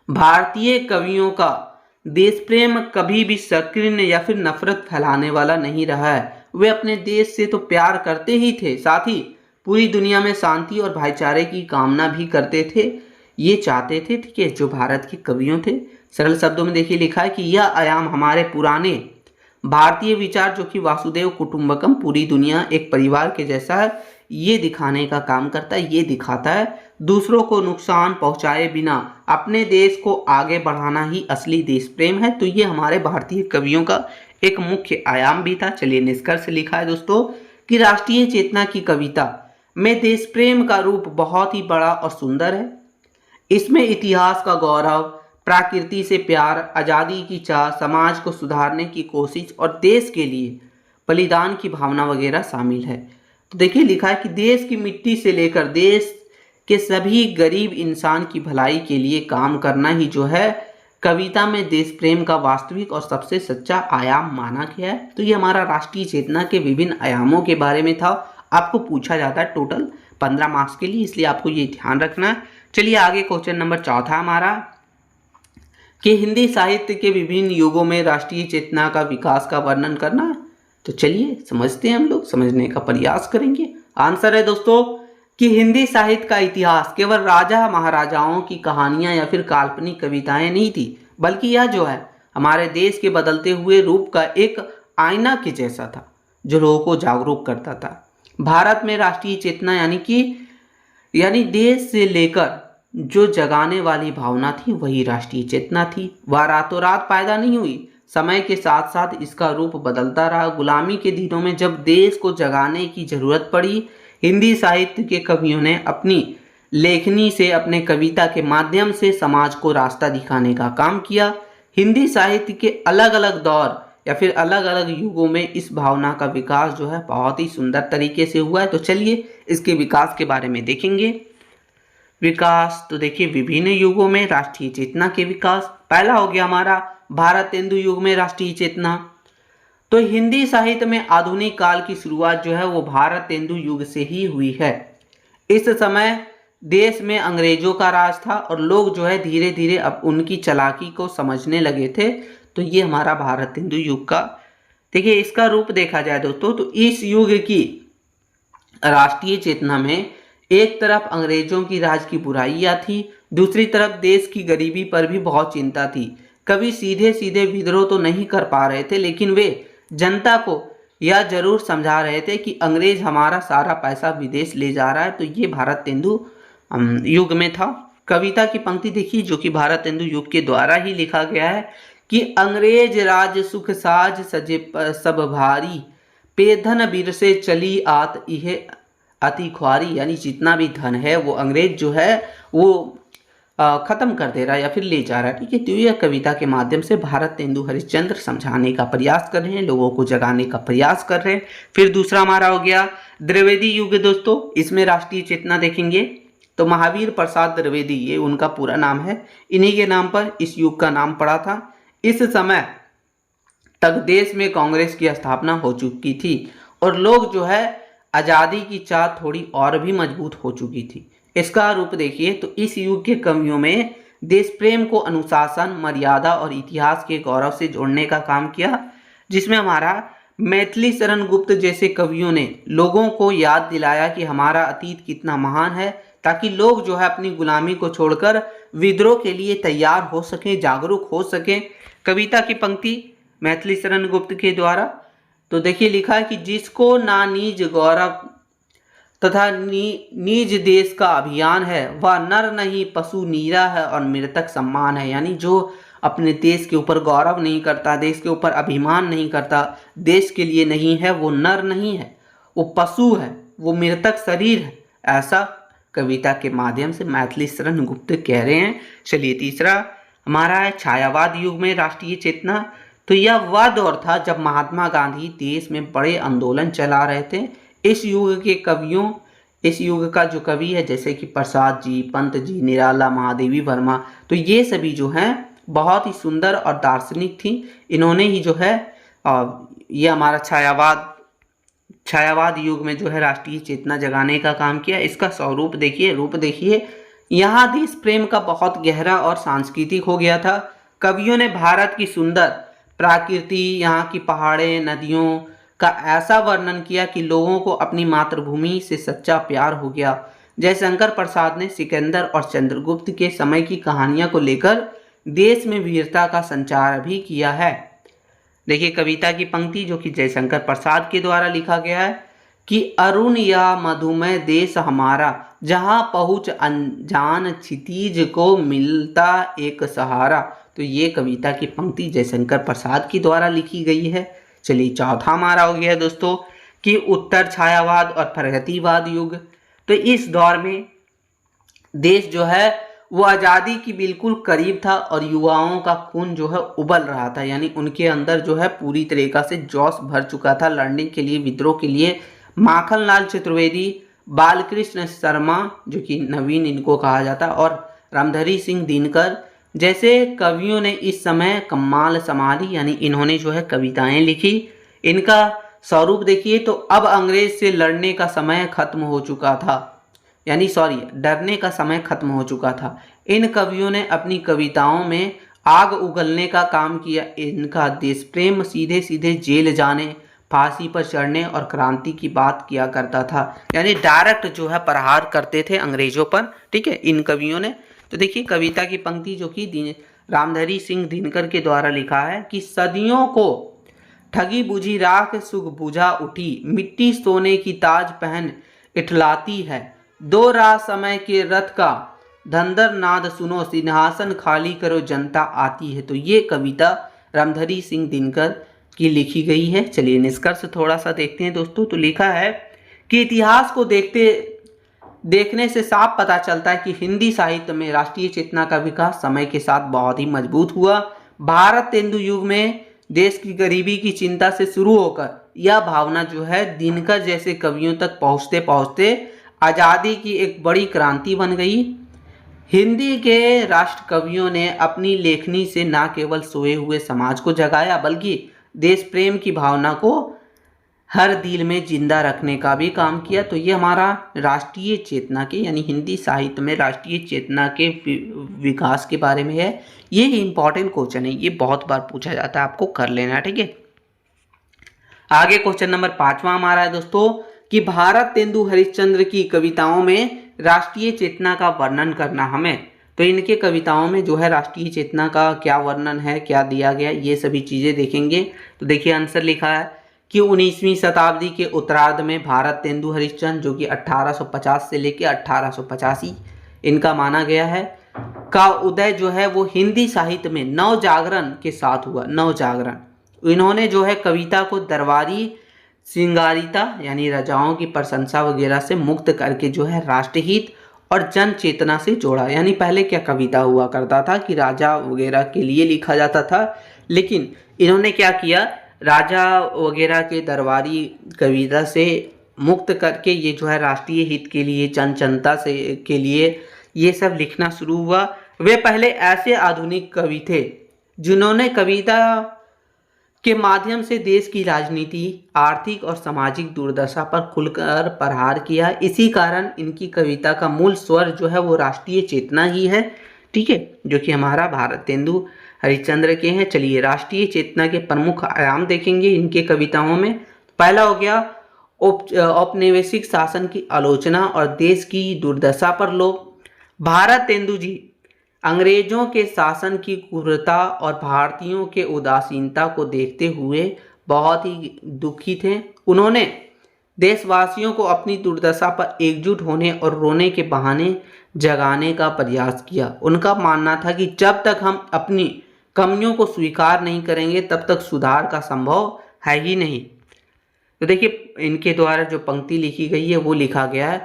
भारतीय कवियों का देश प्रेम कभी भी संकीर्ण या फिर नफरत फैलाने वाला नहीं रहा है। वे अपने देश से तो प्यार करते ही थे, साथ ही पूरी दुनिया में शांति और भाईचारे की कामना भी करते थे। ये चाहते थे कि जो भारत के कवियों थे, सरल शब्दों में देखिए लिखा है कि यह आयाम हमारे पुराने भारतीय विचार जो कि वासुदेव कुटुंबकम, पूरी दुनिया एक परिवार के जैसा है, ये दिखाने का काम करता है। ये दिखाता है दूसरों को नुकसान पहुंचाए बिना अपने देश को आगे बढ़ाना ही असली देश प्रेम है। तो ये हमारे भारतीय कवियों का एक मुख्य आयाम भी था। चलिए निष्कर्ष लिखा है दोस्तों कि राष्ट्रीय चेतना की कविता में देश प्रेम का रूप बहुत ही बड़ा और सुंदर है। इसमें इतिहास का गौरव, प्रकृति से प्यार, आज़ादी की चाह, समाज को सुधारने की कोशिश और देश के लिए बलिदान की भावना वगैरह शामिल है। तो देखिए लिखा है कि देश की मिट्टी से लेकर देश के सभी गरीब इंसान की भलाई के लिए काम करना ही जो है कविता में देश प्रेम का वास्तविक और सबसे सच्चा आयाम माना गया है। तो ये हमारा राष्ट्रीय चेतना के विभिन्न आयामों के बारे में था। आपको पूछा जाता है टोटल 15 मार्क्स के लिए, इसलिए आपको ये ध्यान रखना है। चलिए आगे क्वेश्चन नंबर चौथा हमारा कि हिंदी साहित्य के विभिन्न युगों में राष्ट्रीय चेतना का विकास का वर्णन करना है। तो चलिए समझते हैं, हम लोग समझने का प्रयास करेंगे। आंसर है दोस्तों कि हिंदी साहित्य का इतिहास केवल राजा महाराजाओं की कहानियां या फिर काल्पनिक कविताएं नहीं थी, बल्कि यह जो है हमारे देश के बदलते हुए रूप का एक आईना के जैसा था जो लोगों को जागरूक करता था। भारत में राष्ट्रीय चेतना यानी देश से लेकर जो जगाने वाली भावना थी वही राष्ट्रीय चेतना थी। वह रातों रात पैदा नहीं हुई, समय के साथ साथ इसका रूप बदलता रहा। गुलामी के दिनों में जब देश को जगाने की जरूरत पड़ी, हिंदी साहित्य के कवियों ने अपनी लेखनी से, अपने कविता के माध्यम से समाज को रास्ता दिखाने का काम किया। हिंदी साहित्य के अलग अलग दौर या फिर अलग अलग युगों में इस भावना का विकास जो है बहुत ही सुंदर तरीके से हुआ है। तो चलिए इसके विकास के बारे में देखेंगे। विकास तो देखिए विभिन्न युगों में राष्ट्रीय चेतना के विकास, पहला हो गया हमारा भारतेंदु युग में राष्ट्रीय चेतना। तो हिंदी साहित्य में आधुनिक काल की शुरुआत जो है वो भारतेंदु युग से ही हुई है। इस समय देश में अंग्रेजों का राज था और लोग जो है धीरे धीरे अब उनकी चालाकी को समझने लगे थे। तो ये हमारा भारतेंदु युग का देखिए इसका रूप देखा जाए दोस्तों, तो इस युग की राष्ट्रीय चेतना में एक तरफ अंग्रेजों की राज की बुराइयां थी, दूसरी तरफ देश की गरीबी पर भी बहुत चिंता थी। कभी सीधे सीधे विद्रोह तो नहीं कर पा रहे थे, लेकिन वे जनता को यह जरूर समझा रहे थे कि अंग्रेज हमारा सारा पैसा विदेश ले जा रहा है। तो ये भारतेंदु युग में था। कविता की पंक्ति देखिए जो कि भारतेंदु युग के द्वारा ही लिखा गया है कि अंग्रेज राज सुख साज सजे सब भारी, पेधन बीर से चली आत इहे अति ख्वारी, यानी जितना भी धन है वो अंग्रेज जो है वो खत्म कर दे रहा है या फिर ले जा रहा है। ठीक है, तो यह कविता के माध्यम से भारतेंदु हरिश्चंद्र समझाने का प्रयास कर रहे हैं, लोगों को जगाने का प्रयास कर रहे हैं। फिर दूसरा हमारा हो गया द्विवेदी युग दोस्तों, इसमें राष्ट्रीय चेतना देखेंगे। तो महावीर प्रसाद द्विवेदी ये उनका पूरा नाम है, इन्हीं के नाम पर इस युग का नाम पड़ा था। इस समय तक देश में कांग्रेस की स्थापना हो चुकी थी और लोग जो है आज़ादी की चाह थोड़ी और भी मजबूत हो चुकी थी। इसका रूप देखिए तो इस युग के कवियों में देश प्रेम को अनुशासन, मर्यादा और इतिहास के गौरव से जोड़ने का काम किया, जिसमें हमारा मैथिली शरण गुप्त जैसे कवियों ने लोगों को याद दिलाया कि हमारा अतीत कितना महान है, ताकि लोग जो है अपनी गुलामी को छोड़कर विद्रोह के लिए तैयार हो सकें, जागरूक हो सकें। कविता की पंक्ति मैथिली शरण गुप्त के द्वारा तो देखिए लिखा है कि जिसको ना निज गौरव तथा निज देश का अभियान है, वह नर नहीं पशु नीरा है और मृतक सम्मान है। यानी जो अपने देश के ऊपर गौरव नहीं करता, देश के ऊपर अभिमान नहीं करता, देश के लिए नहीं है, वो नर नहीं है, वो पशु है, वो मृतक शरीर है, ऐसा कविता के माध्यम से मैथिली शरण गुप्त कह रहे हैं। चलिए तीसरा हमारा है छायावाद युग में राष्ट्रीय चेतना। तो यह वह दौर था जब महात्मा गांधी देश में बड़े आंदोलन चला रहे थे। इस युग का जो कवि है जैसे कि प्रसाद जी, पंत जी, निराला, महादेवी वर्मा, तो ये सभी जो हैं बहुत ही सुंदर और दार्शनिक थी। इन्होंने ही जो है ये हमारा छायावाद युग में जो है राष्ट्रीय चेतना जगाने का काम किया। इसका स्वरूप देखिए, रूप देखिए, यहाँ देश प्रेम का बहुत गहरा और सांस्कृतिक हो गया था। कवियों ने भारत की सुंदर प्रकृति, यहाँ की पहाड़ें, नदियों का ऐसा वर्णन किया कि लोगों को अपनी मातृभूमि से सच्चा प्यार हो गया। जयशंकर प्रसाद ने सिकंदर और चंद्रगुप्त के समय की कहानियां को लेकर देश में वीरता का संचार भी किया है। देखिए कविता की पंक्ति जो कि जयशंकर प्रसाद के द्वारा लिखा गया है कि अरुण या मधुमय देश हमारा, जहाँ पहुँच अनजान क्षितिज को मिलता एक सहारा। तो ये कविता की पंक्ति जयशंकर प्रसाद के द्वारा लिखी गई है। चलिए चौथा हमारा हो गया दोस्तों कि उत्तर छायावाद और प्रगतिवाद युग। तो इस दौर में देश जो है वो आज़ादी की बिल्कुल करीब था और युवाओं का खून जो है उबल रहा था, यानी उनके अंदर जो है पूरी तरीक़ा से जोश भर चुका था लड़ने के लिए, विद्रोह के लिए। माखनलाल चतुर्वेदी, बालकृष्ण शर्मा जो कि नवीन इनको कहा जाता, और रामधारी सिंह दिनकर जैसे कवियों ने इस समय कमाल संभाली, यानी इन्होंने जो है कविताएं लिखी। इनका स्वरूप देखिए, तो अब अंग्रेज से लड़ने का समय खत्म हो चुका था, यानी डरने का समय खत्म हो चुका था। इन कवियों ने अपनी कविताओं में आग उगलने का काम किया। इनका देश प्रेम सीधे सीधे जेल जाने, फांसी पर चढ़ने और क्रांति की बात किया करता था, यानी डायरेक्ट जो है प्रहार करते थे अंग्रेजों पर। ठीक है, इन कवियों ने। तो देखिए कविता की पंक्ति जो कि रामधारी सिंह दिनकर के द्वारा लिखा है कि सदियों को ठगी बुझी राख सुख बुझा उठी, मिट्टी सोने की ताज पहन इठलाती है, दो राह समय के रथ का धंधर नाद सुनो, सिंहासन खाली करो जनता आती है। तो ये कविता रामधारी सिंह दिनकर की लिखी गई है। चलिए निष्कर्ष थोड़ा सा देखते हैं दोस्तों। तो लिखा है कि इतिहास को देखने से साफ पता चलता है कि हिंदी साहित्य में राष्ट्रीय चेतना का विकास समय के साथ बहुत ही मजबूत हुआ। भारत तेंदु युग में देश की गरीबी की चिंता से शुरू होकर यह भावना जो है दिनकर जैसे कवियों तक पहुँचते पहुँचते आज़ादी की एक बड़ी क्रांति बन गई। हिंदी के राष्ट्र कवियों ने अपनी लेखनी से न केवल सोए हुए समाज को जगाया, बल्कि देश प्रेम की भावना को हर दिल में जिंदा रखने का भी काम किया। तो ये हमारा राष्ट्रीय चेतना के, यानी हिंदी साहित्य में राष्ट्रीय चेतना के विकास के बारे में है। ये इंपॉर्टेंट क्वेश्चन है, ये बहुत बार पूछा जाता है, आपको कर लेना है। ठीक है, आगे क्वेश्चन नंबर 5वां हमारा है दोस्तों कि भारत तेंदु हरिश्चंद्र की कविताओं में राष्ट्रीय चेतना का वर्णन करना हमें। तो इनके कविताओं में जो है राष्ट्रीय चेतना का क्या वर्णन है, क्या दिया गया, ये सभी चीज़ें देखेंगे। तो देखिए आंसर लिखा है कि 19वीं शताब्दी के उत्तरार्ध में भारत तेंदु हरिश्चंद्र जो कि 1850 से लेकर 1885 इनका माना गया है का उदय जो है वो हिंदी साहित्य में नवजागरण के साथ हुआ। नवजागरण, इन्होंने जो है कविता को दरबारी श्रृंगारिता यानी राजाओं की प्रशंसा वगैरह से मुक्त करके जो है राष्ट्रहित और जन चेतना से जोड़ा। यानी पहले क्या कविता हुआ करता था कि राजा वगैरह के लिए लिखा जाता था, लेकिन इन्होंने क्या किया, राजा वगैरह के दरबारी कविता से मुक्त करके ये जो है राष्ट्रीय हित के लिए, जनता से के लिए ये सब लिखना शुरू हुआ। वे पहले ऐसे आधुनिक कवि थे जिन्होंने कविता के माध्यम से देश की राजनीति, आर्थिक और सामाजिक दुर्दशा पर खुलकर प्रहार किया। इसी कारण इनकी कविता का मूल स्वर जो है वो राष्ट्रीय चेतना ही है। ठीक है, जो कि हमारा भारत तेंदु हरिश्चंद्र के हैं। चलिए राष्ट्रीय चेतना के प्रमुख आयाम देखेंगे इनके कविताओं में। पहला हो गया औपनिवेशिक शासन की आलोचना और देश की दुर्दशा पर लोग। भारत तेंदु जी अंग्रेजों के शासन की क्रूरता और भारतीयों के उदासीनता को देखते हुए बहुत ही दुखी थे। उन्होंने देशवासियों को अपनी दुर्दशा पर एकजुट होने और रोने के बहाने जगाने का प्रयास किया। उनका मानना था कि जब तक हम अपनी कमियों को स्वीकार नहीं करेंगे तब तक सुधार का संभव है ही नहीं। तो देखिए इनके द्वारा जो पंक्ति लिखी गई है वो लिखा गया है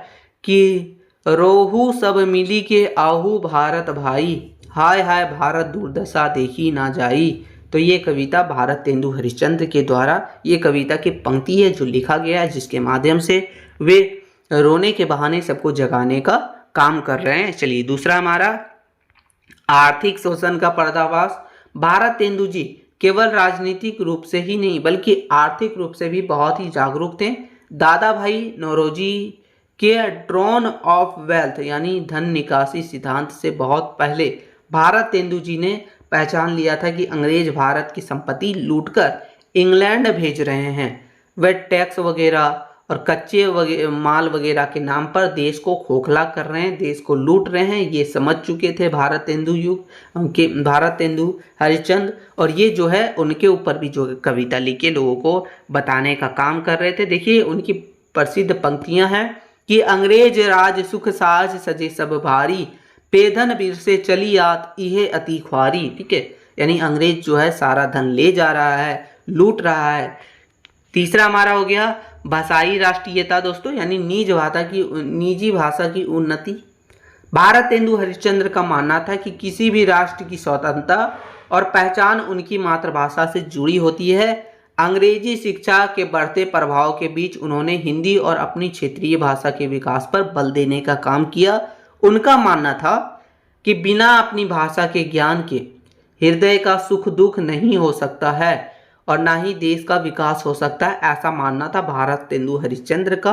कि रोहू सब मिली के आहू भारत भाई, हाय हाय भारत दुर्दशा देखी ना जाई। तो ये कविता भारत तेंदु हरिश्चंद्र के द्वारा ये कविता की पंक्ति है जो लिखा गया है, जिसके माध्यम से वे रोने के बहाने सबको जगाने का काम कर रहे हैं। चलिए दूसरा हमारा आर्थिक शोषण का पर्दाफाश। भारत तेंदु जी केवल राजनीतिक रूप से ही नहीं बल्कि आर्थिक रूप से भी बहुत ही जागरूक थे। दादा भाई नौरोजी के ड्रॉन ऑफ वेल्थ यानी धन निकासी सिद्धांत से बहुत पहले भारत तेंदु जी ने पहचान लिया था कि अंग्रेज भारत की संपत्ति लूटकर इंग्लैंड भेज रहे हैं। वे टैक्स वगैरह और कच्चे माल वगैरह के नाम पर देश को खोखला कर रहे हैं, देश को लूट रहे हैं। ये समझ चुके थे भारत तेंदु हरिश्चंद्र, और ये जो है उनके ऊपर भी जो कविता लिख के लोगों को बताने का काम कर रहे थे। देखिए उनकी प्रसिद्ध पंक्तियां हैं कि अंग्रेज राज सुख साज सजे सब भारी, पेधन वीर से चली आत इहे अति ख्वारी। ठीक है, यानी अंग्रेज जो है सारा धन ले जा रहा है, लूट रहा है। तीसरा हमारा हो गया भाषाई राष्ट्रीयता दोस्तों, यानी निजी भाषा की उन्नति। भारत तेंदु हरिश्चंद्र का मानना था कि किसी भी राष्ट्र की स्वतंत्रता और पहचान उनकी मातृभाषा से जुड़ी होती है। अंग्रेजी शिक्षा के बढ़ते प्रभाव के बीच उन्होंने हिंदी और अपनी क्षेत्रीय भाषा के विकास पर बल देने का काम किया। उनका मानना था कि बिना अपनी भाषा के ज्ञान के हृदय का सुख दुख नहीं हो सकता है और ना ही देश का विकास हो सकता है, ऐसा मानना था भारत तेंदु हरिश्चंद्र का।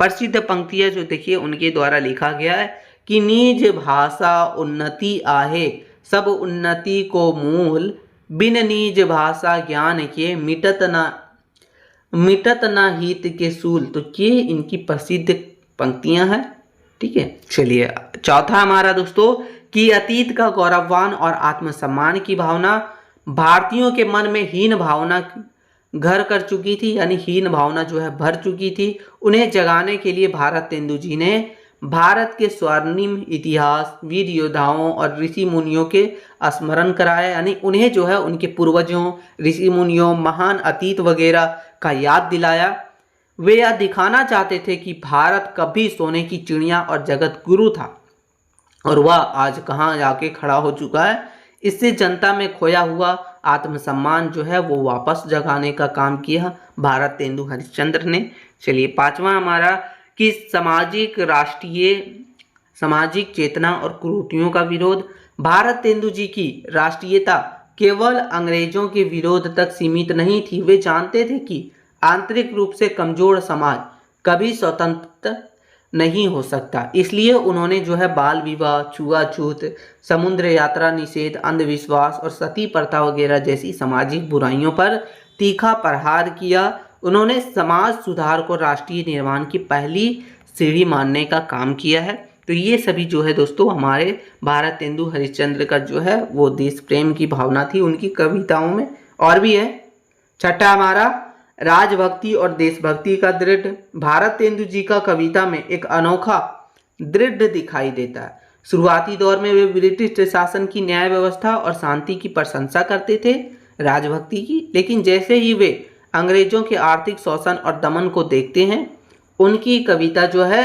प्रसिद्ध पंक्तियां जो देखिए उनके द्वारा लिखा गया है कि निज भाषा उन्नति आहे, सब उन्नति को मूल, बिन निज भाषा ज्ञान के मिटत ना हित के सूल। तो ये इनकी प्रसिद्ध पंक्तियां हैं। ठीक है, चलिए चौथा हमारा दोस्तों कि अतीत का गौरववान और आत्मसम्मान की भावना। भारतीयों के मन में हीन भावना घर कर चुकी थी, यानी हीन भावना जो है भर चुकी थी। उन्हें जगाने के लिए भारत तेंदु जी ने भारत के स्वर्णिम इतिहास, वीर योद्धाओं और ऋषि मुनियों के स्मरण कराया, यानी उन्हें जो है उनके पूर्वजों, ऋषि मुनियों, महान अतीत वगैरह का याद दिलाया। वे यह दिखाना चाहते थे कि भारत कभी सोने की चिड़िया और जगत गुरु था और वह आज कहाँ जाके खड़ा हो चुका है। इससे जनता में खोया हुआ आत्मसम्मान जो है वो वापस जगाने का काम किया भारत तेंदु हरिश्चंद्र ने। चलिए पांचवा हमारा कि सामाजिक चेतना और कुरीतियों का विरोध। भारत तेंदु जी की राष्ट्रीयता केवल अंग्रेजों के विरोध तक सीमित नहीं थी। वे जानते थे कि आंतरिक रूप से कमजोर समाज कभी स्वतंत्र नहीं हो सकता, इसलिए उन्होंने जो है बाल विवाह, छुआछूत, समुद्र यात्रा निषेध, अंधविश्वास और सती प्रथा वगैरह जैसी सामाजिक बुराइयों पर तीखा प्रहार किया। उन्होंने समाज सुधार को राष्ट्रीय निर्माण की पहली सीढ़ी मानने का काम किया है। तो ये सभी जो है दोस्तों हमारे भारत तेंदु हरिश्चंद्र का जो है वो देश प्रेम की भावना थी उनकी कविताओं में। और भी है छठा हमारा राजभक्ति और देशभक्ति का दृढ़। भारत तेंदु जी का कविता में एक अनोखा दृढ़ दिखाई देता है। शुरुआती दौर में वे ब्रिटिश शासन की न्याय व्यवस्था और शांति की प्रशंसा करते थे, राजभक्ति की, लेकिन जैसे ही वे अंग्रेजों के आर्थिक शोषण और दमन को देखते हैं उनकी कविता जो है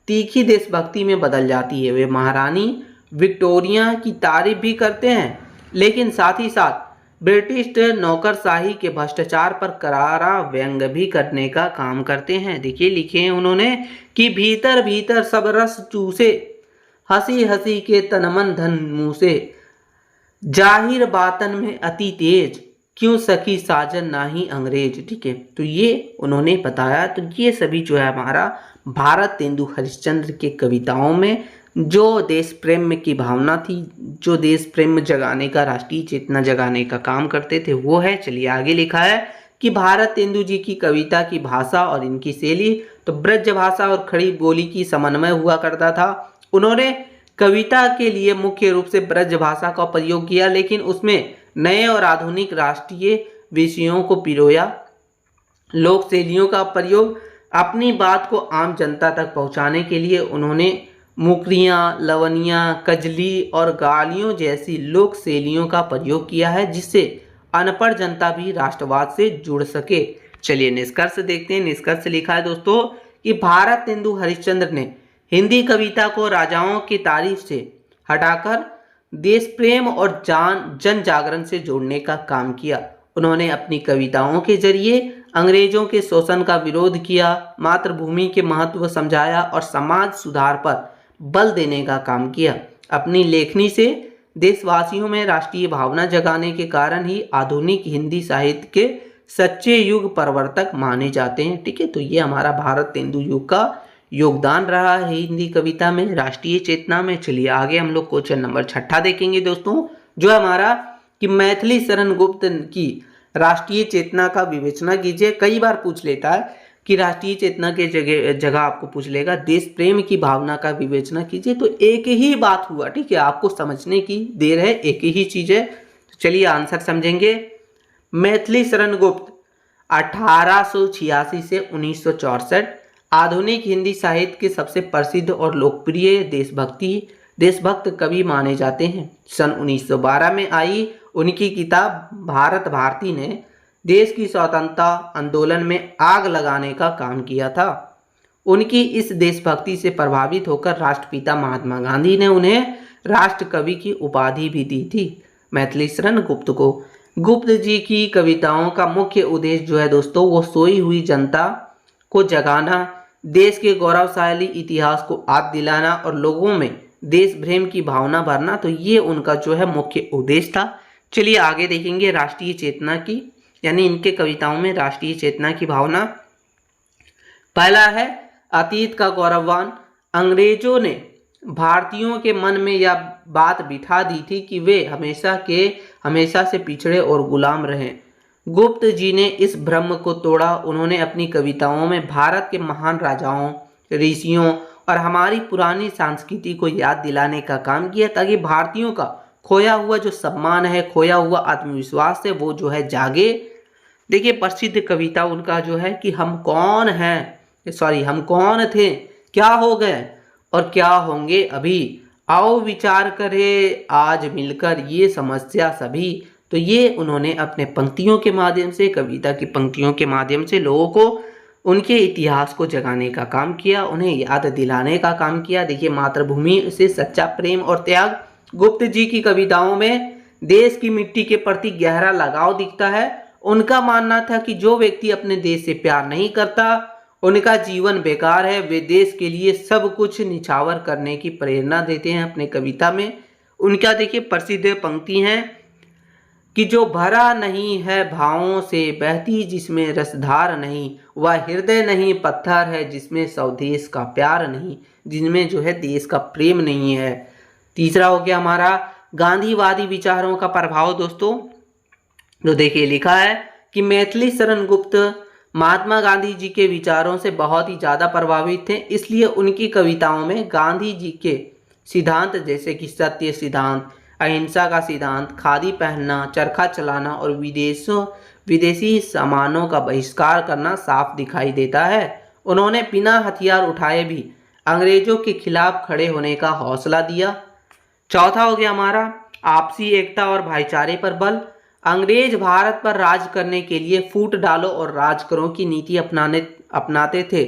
तीखी देशभक्ति में बदल जाती है। वे महारानी विक्टोरिया की तारीफ भी करते हैं, लेकिन साथ ही साथ ब्रिटिश नौकरशाही के भ्रष्टाचार पर करारा व्यंग भी करने का काम करते हैं। देखिए लिखे हैं उन्होंने कि भीतर भीतर सब रस चूसे, हंसी हंसी के तनमन धन मुँह से, जाहिर बातन में अति तेज, क्यों सखी साजन नाही अंग्रेज। ठीक है, तो ये उन्होंने बताया। तो ये सभी जो है हमारा भारत तेंदु हरिश्चंद्र के कविताओं में जो देश प्रेम की भावना थी, जो देश प्रेम जगाने का, राष्ट्रीय चेतना जगाने का काम करते थे, वो है। चलिए आगे लिखा है कि भारत तेंदु जी की कविता की भाषा और इनकी शैली तो ब्रज भाषा और खड़ी बोली की समन्वय हुआ करता था। उन्होंने कविता के लिए मुख्य रूप से ब्रज भाषा का प्रयोग किया, लेकिन उसमें नए और आधुनिक राष्ट्रीय विषयों को पिरोया। लोक शैलियों का प्रयोग अपनी बात को आम जनता तक पहुंचाने के लिए उन्होंने मुकरियाँ, लवनियाँ, कजली और गालियों जैसी लोक शैलियों का प्रयोग किया है, जिससे अनपढ़ जनता भी राष्ट्रवाद से जुड़ सके। चलिए निष्कर्ष देखते हैं। निष्कर्ष लिखा है दोस्तों कि भारतेंदु हरिश्चंद्र ने हिंदी कविता को राजाओं की तारीफ से हटाकर देश प्रेम और जन जागरण से जोड़ने का काम किया। उन्होंने अपनी कविताओं के जरिए अंग्रेजों के शोषण का विरोध किया, मातृभूमि के महत्व समझाया और समाज सुधार पर बल देने का काम किया। अपनी लेखनी से देशवासियों में राष्ट्रीय भावना जगाने के कारण ही आधुनिक हिंदी साहित्य के सच्चे युग प्रवर्तक माने जाते हैं। ठीक है, तो ये हमारा भारतेंदु युग का योगदान रहा है हिंदी कविता में, राष्ट्रीय चेतना में। चलिए आगे हम लोग क्वेश्चन नंबर 6 देखेंगे दोस्तों, जो हमारा कि मैथिली शरण गुप्त की राष्ट्रीय चेतना का विवेचना कीजिए। कई बार पूछ लेता है कि राष्ट्रीय चेतना के जगह आपको पूछ लेगा देश प्रेम की भावना का विवेचना कीजिए, तो एक ही बात हुआ। ठीक है, आपको समझने की देर है, एक ही चीज है। तो चलिए आंसर समझेंगे। मैथिली शरण गुप्त 1886 से 1964 आधुनिक हिंदी साहित्य के सबसे प्रसिद्ध और लोकप्रिय देशभक्त कवि माने जाते हैं। सन 1912 में आई उनकी किताब भारत भारती ने देश की स्वतंत्रता आंदोलन में आग लगाने का काम किया था। उनकी इस देशभक्ति से प्रभावित होकर राष्ट्रपिता महात्मा गांधी ने उन्हें राष्ट्र कवि की उपाधि भी दी थी। मैथिली शरण गुप्त को गुप्त जी की कविताओं का मुख्य उद्देश्य जो है दोस्तों, वो सोई हुई जनता को जगाना, देश के गौरवशाली इतिहास को याद दिलाना और लोगों में देश प्रेम की भावना भरना। तो ये उनका जो है मुख्य उद्देश्य था। चलिए आगे देखेंगे राष्ट्रीय चेतना की, यानी इनके कविताओं में राष्ट्रीय चेतना की भावना। पहला है अतीत का गौरववान। अंग्रेजों ने भारतीयों के मन में यह बात बिठा दी थी कि वे हमेशा से पिछड़े और गुलाम रहे। गुप्त जी ने इस भ्रम को तोड़ा। उन्होंने अपनी कविताओं में भारत के महान राजाओं, ऋषियों और हमारी पुरानी संस्कृति को याद दिलाने का काम किया, ताकि भारतीयों का खोया हुआ जो सम्मान है, खोया हुआ आत्मविश्वास है, वो जो है जागे। देखिए प्रसिद्ध कविता उनका जो है कि हम कौन थे, क्या हो गए और क्या होंगे अभी, आओ विचार करें आज मिलकर ये समस्या सभी। तो ये उन्होंने अपने पंक्तियों के माध्यम से, कविता की पंक्तियों के माध्यम से लोगों को उनके इतिहास को जगाने का काम किया, उन्हें याद दिलाने का काम किया। देखिए मातृभूमि से सच्चा प्रेम और त्याग। गुप्त जी की कविताओं में देश की मिट्टी के प्रति गहरा लगाव दिखता है। उनका मानना था कि जो व्यक्ति अपने देश से प्यार नहीं करता उनका जीवन बेकार है। वे देश के लिए सब कुछ निछावर करने की प्रेरणा देते हैं अपने कविता में। उनका देखिए प्रसिद्ध पंक्ति हैं कि जो भरा नहीं है भावों से, बहती जिसमें रसधार नहीं, वह हृदय नहीं पत्थर है जिसमें स्वदेश का प्यार नहीं, जिनमें जो है देश का प्रेम नहीं है। तीसरा हो गया हमारा गांधीवादी विचारों का प्रभाव दोस्तों। तो देखिए लिखा है कि मैथिली शरण गुप्त महात्मा गांधी जी के विचारों से बहुत ही ज़्यादा प्रभावित थे, इसलिए उनकी कविताओं में गांधी जी के सिद्धांत जैसे कि सत्य सिद्धांत, अहिंसा का सिद्धांत, खादी पहनना, चरखा चलाना और विदेशी सामानों का बहिष्कार करना साफ दिखाई देता है। उन्होंने बिना हथियार उठाए भी अंग्रेजों के खिलाफ खड़े होने का हौसला दिया। चौथा हो गया हमारा आपसी एकता और भाईचारे पर बल। अंग्रेज भारत पर राज करने के लिए फूट डालो और राज करो की नीति अपनाते थे।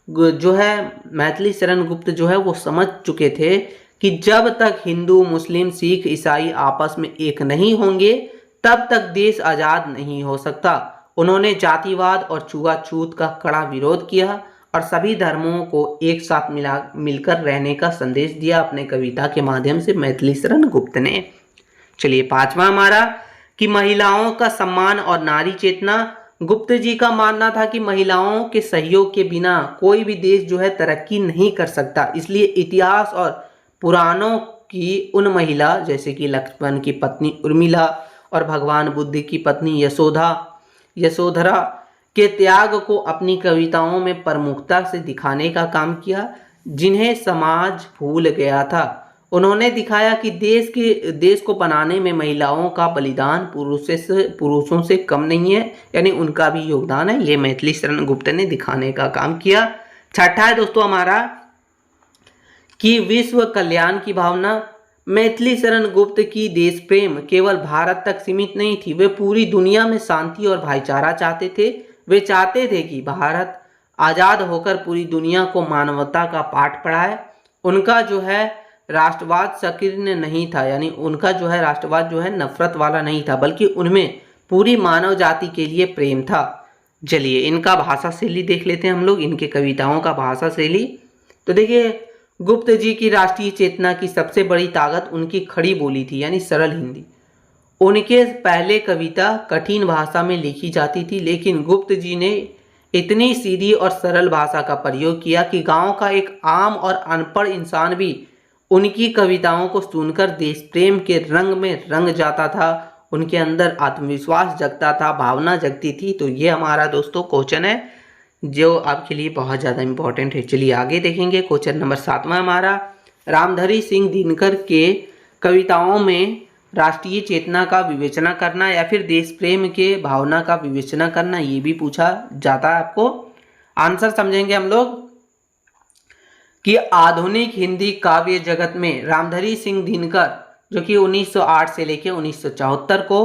जो है मैथिली शरण गुप्त जो है वो समझ चुके थे कि जब तक हिंदू, मुस्लिम, सिख, ईसाई आपस में एक नहीं होंगे तब तक देश आज़ाद नहीं हो सकता। उन्होंने जातिवाद और छुआछूत का कड़ा विरोध किया और सभी धर्मों को एक साथ मिलकर रहने का संदेश दिया अपने कविता के माध्यम से मैथिली शरण गुप्त ने। चलिए पांचवा हमारा कि महिलाओं का सम्मान और नारी चेतना। गुप्त जी का मानना था कि महिलाओं के सहयोग के बिना कोई भी देश जो है तरक्की नहीं कर सकता, इसलिए इतिहास और पुराणों की उन महिला जैसे कि लक्ष्मण की पत्नी उर्मिला और भगवान बुद्ध की पत्नी यशोधरा के त्याग को अपनी कविताओं में प्रमुखता से दिखाने का काम किया, जिन्हें समाज भूल गया था। उन्होंने दिखाया कि देश को बनाने में महिलाओं का बलिदान पुरुषों से कम नहीं है, यानी उनका भी योगदान है। ये मैथिली शरण गुप्त ने दिखाने का काम किया। छठा है दोस्तों हमारा कि विश्व कल्याण की भावना। मैथिली शरण गुप्त की देश प्रेम केवल भारत तक सीमित नहीं थी, वे पूरी दुनिया में शांति और भाईचारा चाहते थे। वे चाहते थे कि भारत आज़ाद होकर पूरी दुनिया को मानवता का पाठ पढ़ाए। उनका जो है राष्ट्रवाद संकीर्ण नहीं था, यानी उनका जो है राष्ट्रवाद जो है नफरत वाला नहीं था, बल्कि उनमें पूरी मानव जाति के लिए प्रेम था। चलिए इनका भाषा शैली देख लेते हैं हम लोग, इनके कविताओं का भाषा शैली। तो देखिए, गुप्त जी की राष्ट्रीय चेतना की सबसे बड़ी ताकत उनकी खड़ी बोली थी, यानी सरल हिंदी। उनके पहले कविता कठिन भाषा में लिखी जाती थी, लेकिन गुप्त जी ने इतनी सीधी और सरल भाषा का प्रयोग किया कि गांव का एक आम और अनपढ़ इंसान भी उनकी कविताओं को सुनकर देश प्रेम के रंग में रंग जाता था। उनके अंदर आत्मविश्वास जगता था, भावना जगती थी। तो ये हमारा दोस्तों क्वेश्चन है जो आपके लिए बहुत ज़्यादा इम्पोर्टेंट है। चलिए आगे देखेंगे। क्वेश्चन नंबर 7वां हमारा, रामधारी सिंह दिनकर के कविताओं में राष्ट्रीय चेतना का विवेचना करना या फिर देश प्रेम के भावना का विवेचना करना, ये भी पूछा जाता है आपको। आंसर समझेंगे हम लोग कि आधुनिक हिंदी काव्य जगत में रामधारी सिंह दिनकर, जो कि 1908 से लेकर 1974 को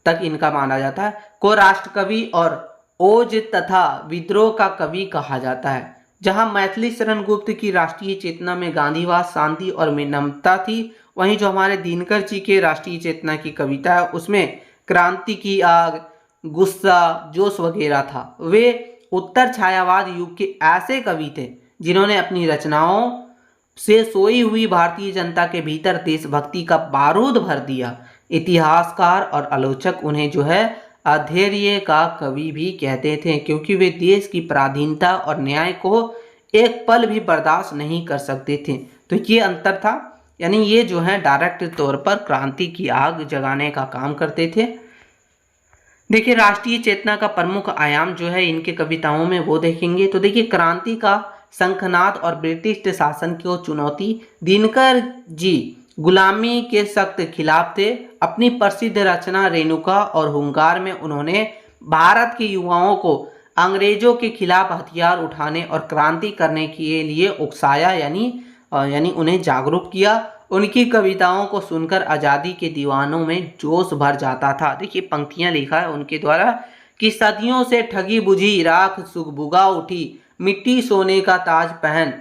तक इनका माना जाता है, को राष्ट्रकवि और ओज तथा विद्रोह का कवि कहा जाता है। जहां मैथिली शरण गुप्त की राष्ट्रीय चेतना में गांधीवाद, शांति और विनम्रता थी, वहीं जो हमारे दिनकर जी के राष्ट्रीय चेतना की कविता है उसमें क्रांति की आग, गुस्सा, जोश वगैरह था। वे उत्तर छायावाद युग के ऐसे कवि थे जिन्होंने अपनी रचनाओं से सोई हुई भारतीय जनता के भीतर देशभक्ति का बारूद भर दिया। इतिहासकार और आलोचक उन्हें जो है अधैर्य का कवि भी कहते थे, क्योंकि वे देश की पराधीनता और न्याय को एक पल भी बर्दाश्त नहीं कर सकते थे। तो ये अंतर था, यानी ये जो है डायरेक्ट तौर पर क्रांति की आग जगाने का काम करते थे। देखिए, राष्ट्रीय चेतना का प्रमुख आयाम जो है इनके कविताओं में वो देखेंगे तो देखिए, क्रांति का शंखनाद और ब्रिटिश शासन को चुनौती। दिनकर जी गुलामी के सख्त खिलाफ थे। अपनी प्रसिद्ध रचना रेणुका और हुंकार में उन्होंने भारत के युवाओं को अंग्रेजों के खिलाफ हथियार उठाने और क्रांति करने के लिए उकसाया, यानी उन्हें जागरूक किया। उनकी कविताओं को सुनकर आज़ादी के दीवानों में जोश भर जाता था। देखिए पंक्तियां लिखा है उनके द्वारा कि सदियों से ठगी बुझी राख सुगबुगा उठी, मिट्टी सोने का ताज पहन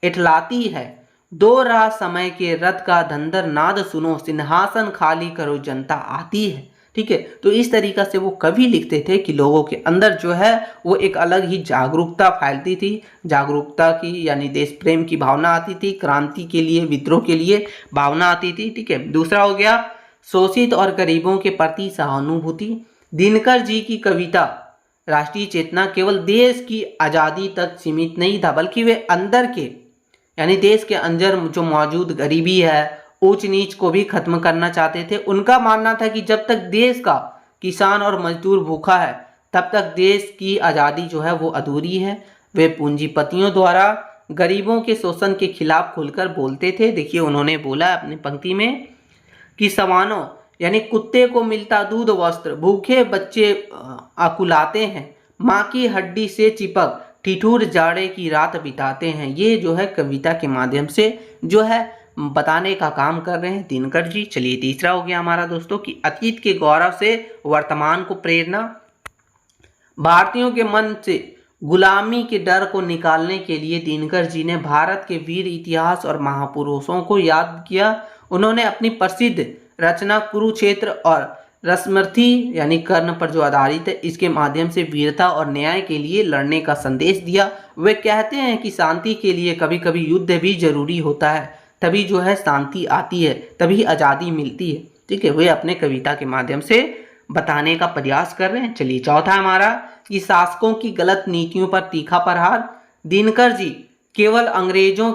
इठलाती है, दो राह समय के रथ का धंधर नाद सुनो, सिंहासन खाली करो जनता आती है। ठीक है, तो इस तरीका से वो कवि लिखते थे कि लोगों के अंदर जो है वो एक अलग ही जागरूकता फैलती थी, जागरूकता की यानी देश प्रेम की भावना आती थी, क्रांति के लिए, विद्रोह के लिए भावना आती थी। ठीक है, दूसरा हो गया शोषित और गरीबों के प्रति सहानुभूति। दिनकर जी की कविता राष्ट्रीय चेतना केवल देश की आज़ादी तक सीमित नहीं था, बल्कि वे अंदर के यानी देश के अंदर जो मौजूद गरीबी है, ऊंच नीच को भी खत्म करना चाहते थे। उनका मानना था कि जब तक देश का किसान और मजदूर भूखा है तब तक देश की आज़ादी जो है वो अधूरी है। वे पूंजीपतियों द्वारा गरीबों के शोषण के खिलाफ खुलकर बोलते थे। देखिए उन्होंने बोला अपनी पंक्ति में कि सवानों यानी कुत्ते को मिलता दूध वस्त्र, भूखे बच्चे आकुलाते हैं, माँ की हड्डी से चिपक ठिठुर जाड़े की रात बिताते हैं। ये जो है कविता के माध्यम से जो है बताने का काम कर रहे हैं दिनकर जी। चलिए तीसरा हो गया हमारा दोस्तों कि अतीत के गौरव से वर्तमान को प्रेरणा। भारतीयों के मन से गुलामी के डर को निकालने के लिए दिनकर जी ने भारत के वीर इतिहास और महापुरुषों को याद किया। उन्होंने अपनी प्रसिद्ध रचना कुरुक्षेत्र और रसमर्थी यानी कर्ण पर जो आधारित है, इसके माध्यम से वीरता और न्याय के लिए लड़ने का संदेश दिया। वे कहते हैं कि शांति के लिए कभी कभी युद्ध भी जरूरी होता है, तभी जो है शांति आती है, तभी आज़ादी मिलती है। ठीक है, वे अपने कविता के माध्यम से बताने का प्रयास कर रहे हैं। चलिए चौथा हमारा कि शासकों की गलत नीतियों पर तीखा प्रहार। दिनकर जी केवल अंग्रेजों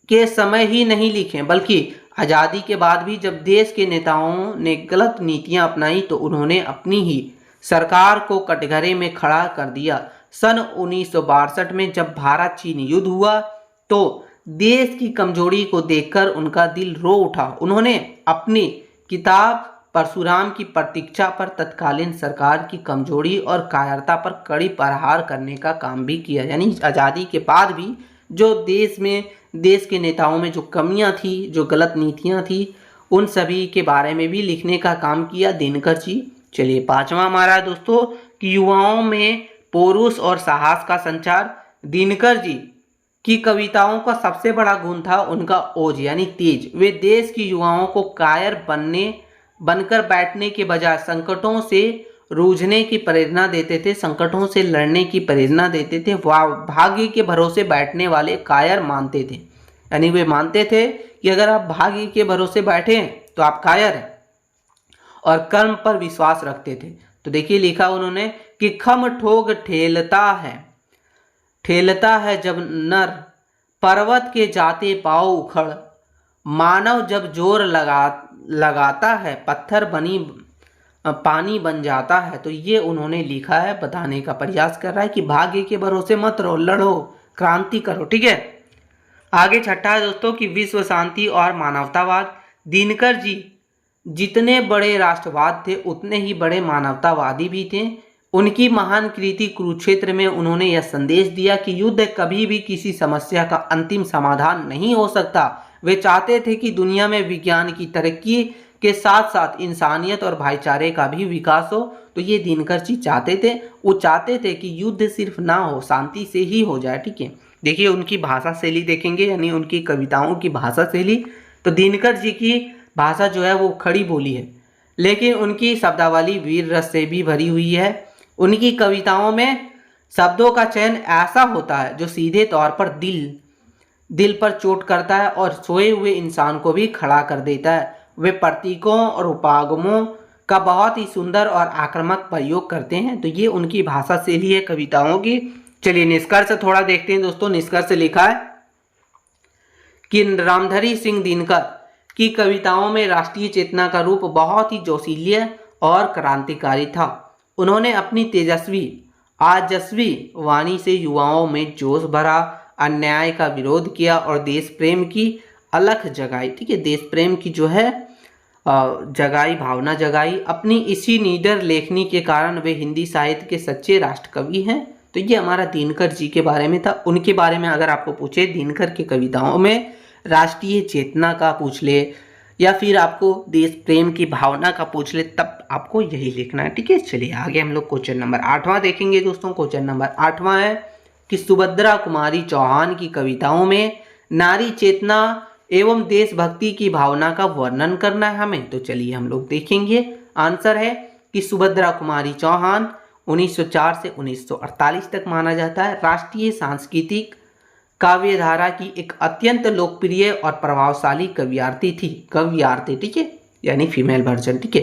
के समय ही नहीं लिखे, बल्कि आज़ादी के बाद भी जब देश के नेताओं ने गलत नीतियां अपनाई तो उन्होंने अपनी ही सरकार को कटघरे में खड़ा कर दिया। सन 1962 में जब भारत चीन युद्ध हुआ तो देश की कमजोरी को देखकर उनका दिल रो उठा। उन्होंने अपनी किताब परशुराम की प्रतीक्षा पर तत्कालीन सरकार की कमजोरी और कायरता पर कड़ी प्रहार करने का काम भी किया। यानी आज़ादी के बाद भी जो देश के नेताओं में जो कमियां थी, जो गलत नीतियां थी, उन सभी के बारे में भी लिखने का काम किया दिनकर जी। चलिए पांचवा हमारा दोस्तों कि युवाओं में पौरुष और साहस का संचार। दिनकर जी की कविताओं का सबसे बड़ा गुण था उनका ओज यानी तेज। वे देश की युवाओं को कायर बनकर बैठने के बजाय संकटों से जूझने की प्रेरणा देते थे, संकटों से लड़ने की प्रेरणा देते थे। भाग्य के भरोसे बैठने वाले कायर मानते थे, यानी वे मानते थे कि अगर आप भाग्य के भरोसे बैठे हैं तो आप कायर हैं, और कर्म पर विश्वास रखते थे। तो देखिए लिखा उन्होंने कि खम ठोग ठेलता है जब नर, पर्वत के जाते पाँव उखड़, मानव जब जोर लगाता है पत्थर पानी बन जाता है। तो ये उन्होंने लिखा है, बताने का प्रयास कर रहा है कि भाग्य के भरोसे मत रहो, लड़ो, क्रांति करो। ठीक है, आगे छठा है दोस्तों कि विश्व शांति और मानवतावाद। दिनकर जी जितने बड़े राष्ट्रवाद थे उतने ही बड़े मानवतावादी भी थे। उनकी महान कृति कुरुक्षेत्र में उन्होंने यह संदेश दिया कि युद्ध कभी भी किसी समस्या का अंतिम समाधान नहीं हो सकता। वे चाहते थे कि दुनिया में विज्ञान की तरक्की के साथ साथ इंसानियत और भाईचारे का भी विकास हो। तो ये दिनकर जी चाहते थे, वो चाहते थे कि युद्ध सिर्फ ना हो, शांति से ही हो जाए। ठीक है, देखिए उनकी भाषा शैली देखेंगे, यानी उनकी कविताओं की भाषा शैली। तो दिनकर जी की भाषा जो है वो खड़ी बोली है, लेकिन उनकी शब्दावली वीर रस से भी भरी हुई है। उनकी कविताओं में शब्दों का चयन ऐसा होता है जो सीधे तौर पर दिल पर चोट करता है और सोए हुए इंसान को भी खड़ा कर देता है। वे प्रतीकों और उपागमों का बहुत ही सुंदर और आक्रामक प्रयोग करते हैं। तो ये उनकी भाषा शैली है कविताओं की। चलिए निष्कर्ष थोड़ा देखते हैं दोस्तों। निष्कर्ष लिखा है कि रामधारी सिंह दिनकर की कविताओं में राष्ट्रीय चेतना का रूप बहुत ही जोशीला और क्रांतिकारी था। उन्होंने अपनी आजस्वी वाणी से युवाओं में जोश भरा, अन्याय का विरोध किया और देश प्रेम की अलख जगाई। ठीक है, देश प्रेम की जो है जगाई, भावना जगाई। अपनी इसी निडर लेखनी के कारण वे हिंदी साहित्य के सच्चे राष्ट्रकवि हैं। तो ये हमारा दिनकर जी के बारे में था। उनके बारे में अगर आपको पूछे दिनकर की कविताओं में राष्ट्रीय चेतना का पूछ ले या फिर आपको देश प्रेम की भावना का पूछ ले, तब आपको यही लिखना है। ठीक है, चलिए आगे हम लोग क्वेश्चन नंबर 8वां देखेंगे दोस्तों। क्वेश्चन नंबर 8वां है कि सुभद्रा कुमारी चौहान की कविताओं में नारी चेतना एवं देशभक्ति की भावना का वर्णन करना है हमें। तो चलिए हम लोग देखेंगे। आंसर है कि सुभद्रा कुमारी चौहान 1904 से 1948 तक माना जाता है राष्ट्रीय सांस्कृतिक काव्यधारा की एक अत्यंत लोकप्रिय और प्रभावशाली कवियार्थी थी। ठीक है, यानी फीमेल वर्जन। ठीक है,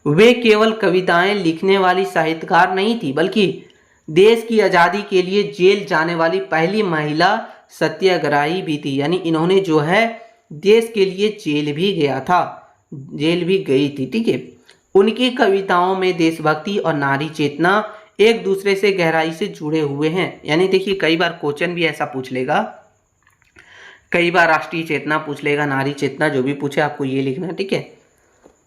वे केवल कविताएं लिखने वाली साहित्यकार नहीं थी, बल्कि देश की आज़ादी के लिए जेल जाने वाली पहली महिला सत्याग्रही भी थी। यानी इन्होंने जो है देश के लिए जेल भी गई थी। ठीक है, उनकी कविताओं में देशभक्ति और नारी चेतना एक दूसरे से गहराई से जुड़े हुए हैं। यानी देखिए कई बार क्वेश्चन भी ऐसा पूछ लेगा, कई बार राष्ट्रीय चेतना पूछ लेगा, नारी चेतना, जो भी पूछे आपको ये लिखना है। ठीक है,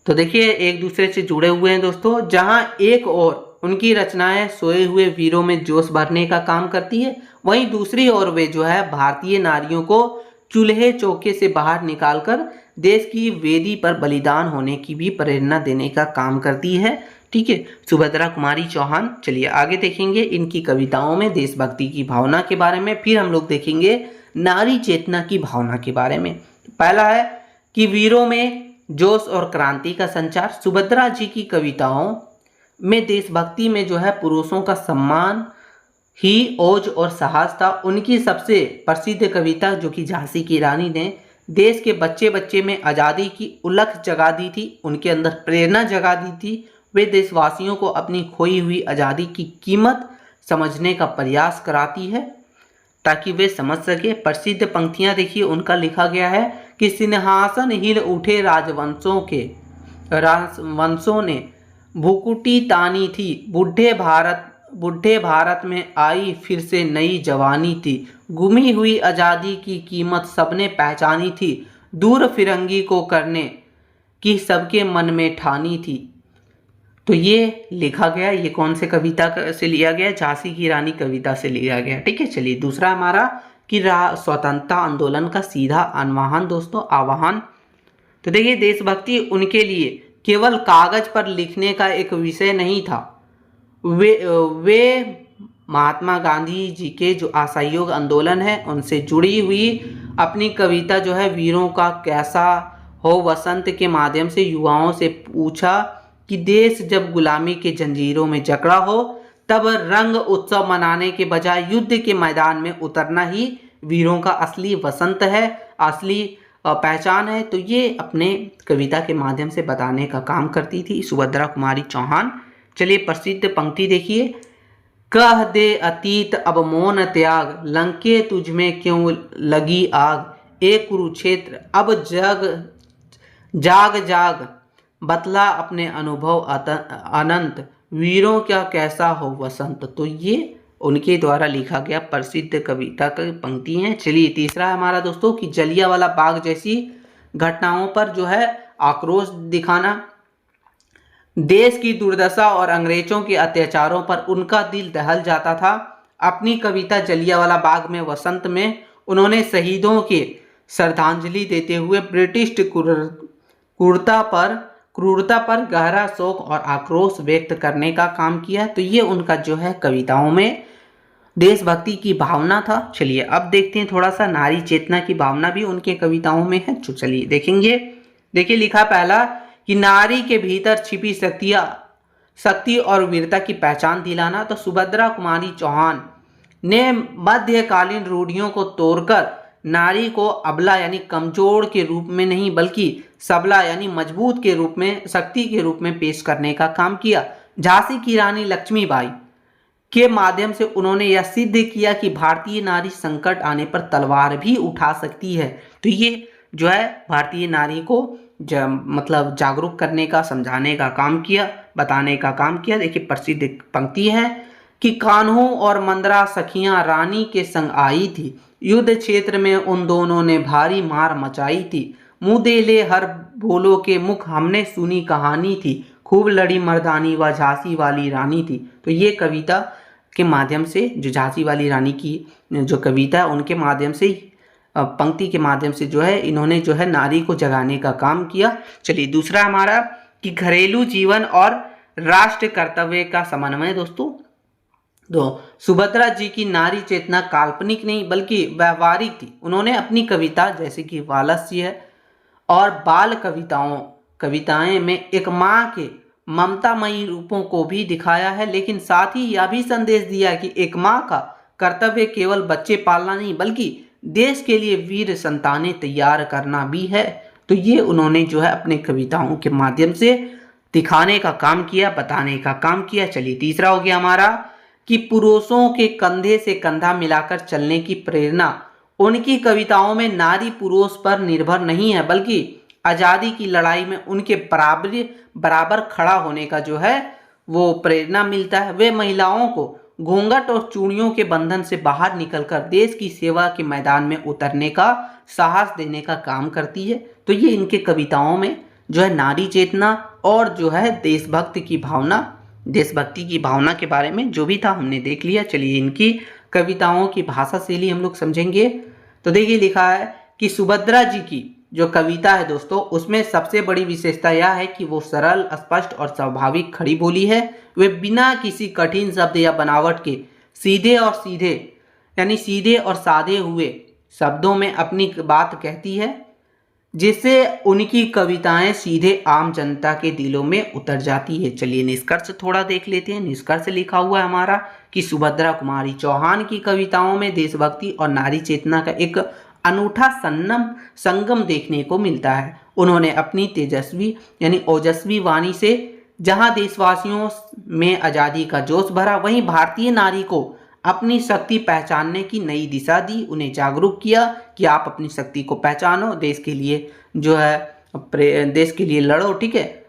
तो देखिए एक दूसरे से जुड़े हुए हैं दोस्तों। जहां एक और उनकी रचनाएं सोए हुए वीरों में जोश भरने का काम करती है, वहीं दूसरी ओर वे जो है भारतीय नारियों को चूल्हे चौके से बाहर निकालकर देश की वेदी पर बलिदान होने की भी प्रेरणा देने का काम करती है। ठीक है, सुभद्रा कुमारी चौहान। चलिए आगे देखेंगे इनकी कविताओं में देशभक्ति की भावना के बारे में, फिर हम लोग देखेंगे नारी चेतना की भावना के बारे में। पहला है कि वीरों में जोश और क्रांति का संचार। सुभद्रा जी की कविताओं में देशभक्ति में जो है पुरुषों का सम्मान ही ओज और साहस था। उनकी सबसे प्रसिद्ध कविता जो कि झांसी की रानी ने देश के बच्चे बच्चे में आज़ादी की उलख जगा दी थी, उनके अंदर प्रेरणा जगा दी थी। वे देशवासियों को अपनी खोई हुई आज़ादी की कीमत समझने का प्रयास कराती है ताकि वे समझ सके। प्रसिद्ध पंक्तियां देखिए उनका लिखा गया है कि सिंहासन हिल उठे राजवंशों ने भुकुटी तानी थी, बुढ़े भारत में आई फिर से नई जवानी थी, गुमी हुई आज़ादी की कीमत सबने पहचानी थी, दूर फिरंगी को करने की सबके मन में ठानी थी। तो ये लिखा गया, ये कौन से कविता से लिया गया? झांसी की रानी कविता से लिया गया। ठीक है, चलिए दूसरा हमारा कि स्वतंत्रता आंदोलन का सीधा आह्वान दोस्तों, आह्वान। तो देखिए देशभक्ति उनके लिए केवल कागज पर लिखने का एक विषय नहीं था, वे महात्मा गांधी जी के जो असहयोग आंदोलन है उनसे जुड़ी हुई अपनी कविता जो है वीरों का कैसा हो वसंत के माध्यम से युवाओं से पूछा कि देश जब गुलामी के जंजीरों में जकड़ा हो तब रंग उत्सव मनाने के बजाय युद्ध के मैदान में उतरना ही वीरों का असली वसंत है, असली पहचान है। तो ये अपने कविता के माध्यम से बताने का काम करती थी सुभद्रा कुमारी चौहान। चलिए प्रसिद्ध पंक्ति देखिए। कह दे अतीत अब मौन त्याग, लंके तुझ में क्यों लगी आग, ए कुरुक्षेत्र अब जाग जाग, बतला अपने अनुभव अनंत, वीरों क्या कैसा हो वसंत। तो ये उनके द्वारा लिखा गया प्रसिद्ध कविता की पंक्ति है। चलिए तीसरा है हमारा दोस्तों कि जलियांवाला बाग जैसी घटनाओं पर जो है आक्रोश दिखाना। देश की दुर्दशा और अंग्रेजों के अत्याचारों पर उनका दिल दहल जाता था। अपनी कविता जलियांवाला बाग में वसंत में उन्होंने शहीदों के श्रद्धांजलि देते हुए ब्रिटिश क्रूरता पर गहरा शोक और आक्रोश व्यक्त करने का काम किया। तो ये उनका जो है कविताओं में देशभक्ति की भावना था। चलिए अब देखते हैं थोड़ा सा नारी चेतना की भावना भी उनके कविताओं में है। तो चलिए देखेंगे। देखिए लिखा पहला कि नारी के भीतर छिपी शक्ति और वीरता की पहचान दिलाना। तो सुभद्रा कुमारी चौहान ने मध्यकालीन रूढ़ियों को तोड़कर नारी को अबला यानी कमजोर के रूप में नहीं बल्कि सबला यानी मजबूत के रूप में, शक्ति के रूप में पेश करने का काम किया। झांसी की रानी लक्ष्मीबाई के माध्यम से उन्होंने यह सिद्ध किया कि भारतीय नारी संकट आने पर तलवार भी उठा सकती है। तो ये जो है भारतीय नारी को मतलब जागरूक करने का, समझाने का काम किया, बताने का काम किया। देखिए प्रसिद्ध पंक्ति है कि कान्हो और मंदरा सखियां रानी के संग आई थी, युद्ध क्षेत्र में उन दोनों ने भारी मार मचाई थी, मुँह दे ले हर बोलो के मुख हमने सुनी कहानी थी, खूब लड़ी मर्दानी व झांसी वाली रानी थी। तो ये कविता के माध्यम से जो झांसी वाली रानी की जो कविता है उनके माध्यम से, पंक्ति के माध्यम से जो है इन्होंने जो है नारी को जगाने का काम किया। चलिए दूसरा हमारा कि घरेलू जीवन और राष्ट्र कर्तव्य का समन्वय। दोस्तों तो सुभद्रा जी की नारी चेतना काल्पनिक नहीं बल्कि व्यवहारिक थी। उन्होंने अपनी कविता जैसे कि वात्सल्य और बाल कविताएं में एक माँ के ममतामयी रूपों को भी दिखाया है, लेकिन साथ ही यह भी संदेश दिया कि एक माँ का कर्तव्य केवल बच्चे पालना नहीं बल्कि देश के लिए वीर संतानें तैयार करना भी है। तो ये उन्होंने जो है अपने कविताओं के माध्यम से दिखाने का काम किया, बताने का काम किया। चलिए तीसरा हो गया हमारा कि पुरुषों के कंधे से कंधा मिलाकर चलने की प्रेरणा। उनकी कविताओं में नारी पुरुष पर निर्भर नहीं है बल्कि आज़ादी की लड़ाई में उनके बराबर खड़ा होने का जो है वो प्रेरणा मिलता है। वे महिलाओं को घूंघट और चूड़ियों के बंधन से बाहर निकलकर देश की सेवा के मैदान में उतरने का साहस देने का काम करती है। तो ये इनके कविताओं में जो है नारी चेतना और जो है देशभक्ति की भावना के बारे में जो भी था हमने देख लिया। चलिए इनकी कविताओं की भाषा शैली हम लोग समझेंगे। तो देखिए लिखा है कि सुभद्रा जी की जो कविता है दोस्तों उसमें सबसे बड़ी विशेषता यह है कि वो सरल, स्पष्ट और स्वाभाविक खड़ी बोली है। वे बिना किसी कठिन शब्द या बनावट के सीधे और साधे हुए शब्दों में अपनी बात कहती है, जिससे उनकी कविताएं सीधे आम जनता के दिलों में उतर जाती है। चलिए निष्कर्ष थोड़ा देख लेते हैं। निष्कर्ष लिखा हुआ है हमारा कि सुभद्रा कुमारी चौहान की कविताओं में देशभक्ति और नारी चेतना का एक अनूठा संगम देखने को मिलता है। उन्होंने अपनी ओजस्वी वाणी से जहां देशवासियों में आज़ादी का जोश भरा, वहीं भारतीय नारी को अपनी शक्ति पहचानने की नई दिशा दी, उन्हें जागरूक किया कि आप अपनी शक्ति को पहचानो, देश के लिए लड़ो। ठीक है।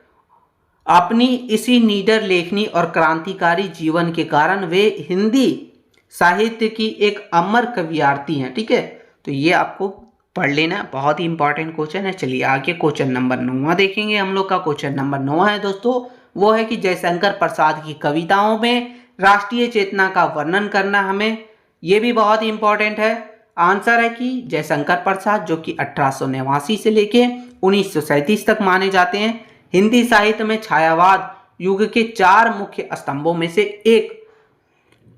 अपनी इसी निडर लेखनी और क्रांतिकारी जीवन के कारण वे हिंदी साहित्य की एक अमर कवियार्थी हैं। ठीक है, तो ये आपको पढ़ लेना, बहुत ही इंपॉर्टेंट क्वेश्चन है। चलिए आगे क्वेश्चन नंबर 9 देखेंगे हम लोग का। क्वेश्चन नंबर 9 है दोस्तों, वो है कि जयशंकर प्रसाद की कविताओं में राष्ट्रीय चेतना का वर्णन करना। हमें ये भी बहुत ही इंपॉर्टेंट है। आंसर है कि जयशंकर प्रसाद जो कि 1889 से लेके 1937 तक माने जाते हैं, हिंदी साहित्य में छायावाद युग के 4 मुख्य स्तंभों में से एक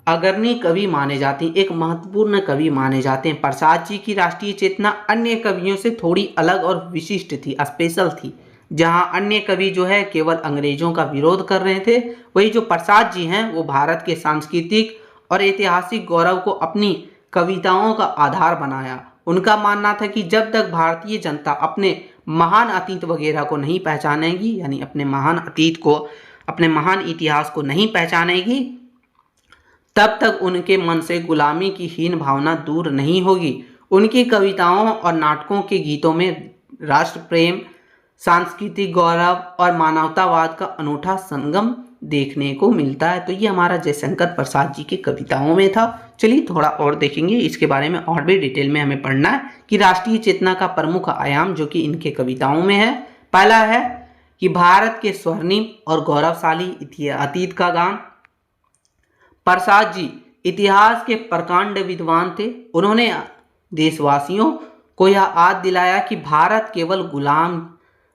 अग्रणी कवि माने जाते हैं, एक महत्वपूर्ण कवि माने जाते हैं। प्रसाद जी की राष्ट्रीय चेतना अन्य कवियों से थोड़ी अलग और विशिष्ट थी, स्पेशल थी। जहां अन्य कवि जो है केवल अंग्रेजों का विरोध कर रहे थे, वही जो प्रसाद जी हैं वो भारत के सांस्कृतिक और ऐतिहासिक गौरव को अपनी कविताओं का आधार बनाया। उनका मानना था कि जब तक भारतीय जनता अपने महान अतीत वगैरह को नहीं पहचानेगी, यानी अपने महान अतीत को, अपने महान इतिहास को नहीं पहचानेगी, तब तक उनके मन से गुलामी की हीन भावना दूर नहीं होगी। उनकी कविताओं और नाटकों के गीतों में राष्ट्र प्रेम, सांस्कृतिक गौरव और मानवतावाद का अनूठा संगम देखने को मिलता है। तो ये हमारा जयशंकर प्रसाद जी की कविताओं में था। चलिए थोड़ा और देखेंगे इसके बारे में, और भी डिटेल में हमें पढ़ना है कि राष्ट्रीय चेतना का प्रमुख आयाम जो कि इनके कविताओं में है। पहला है कि भारत के स्वर्णिम और गौरवशाली अतीत का गान। प्रसाद जी इतिहास के प्रकांड विद्वान थे। उन्होंने देशवासियों को यह याद दिलाया कि भारत केवल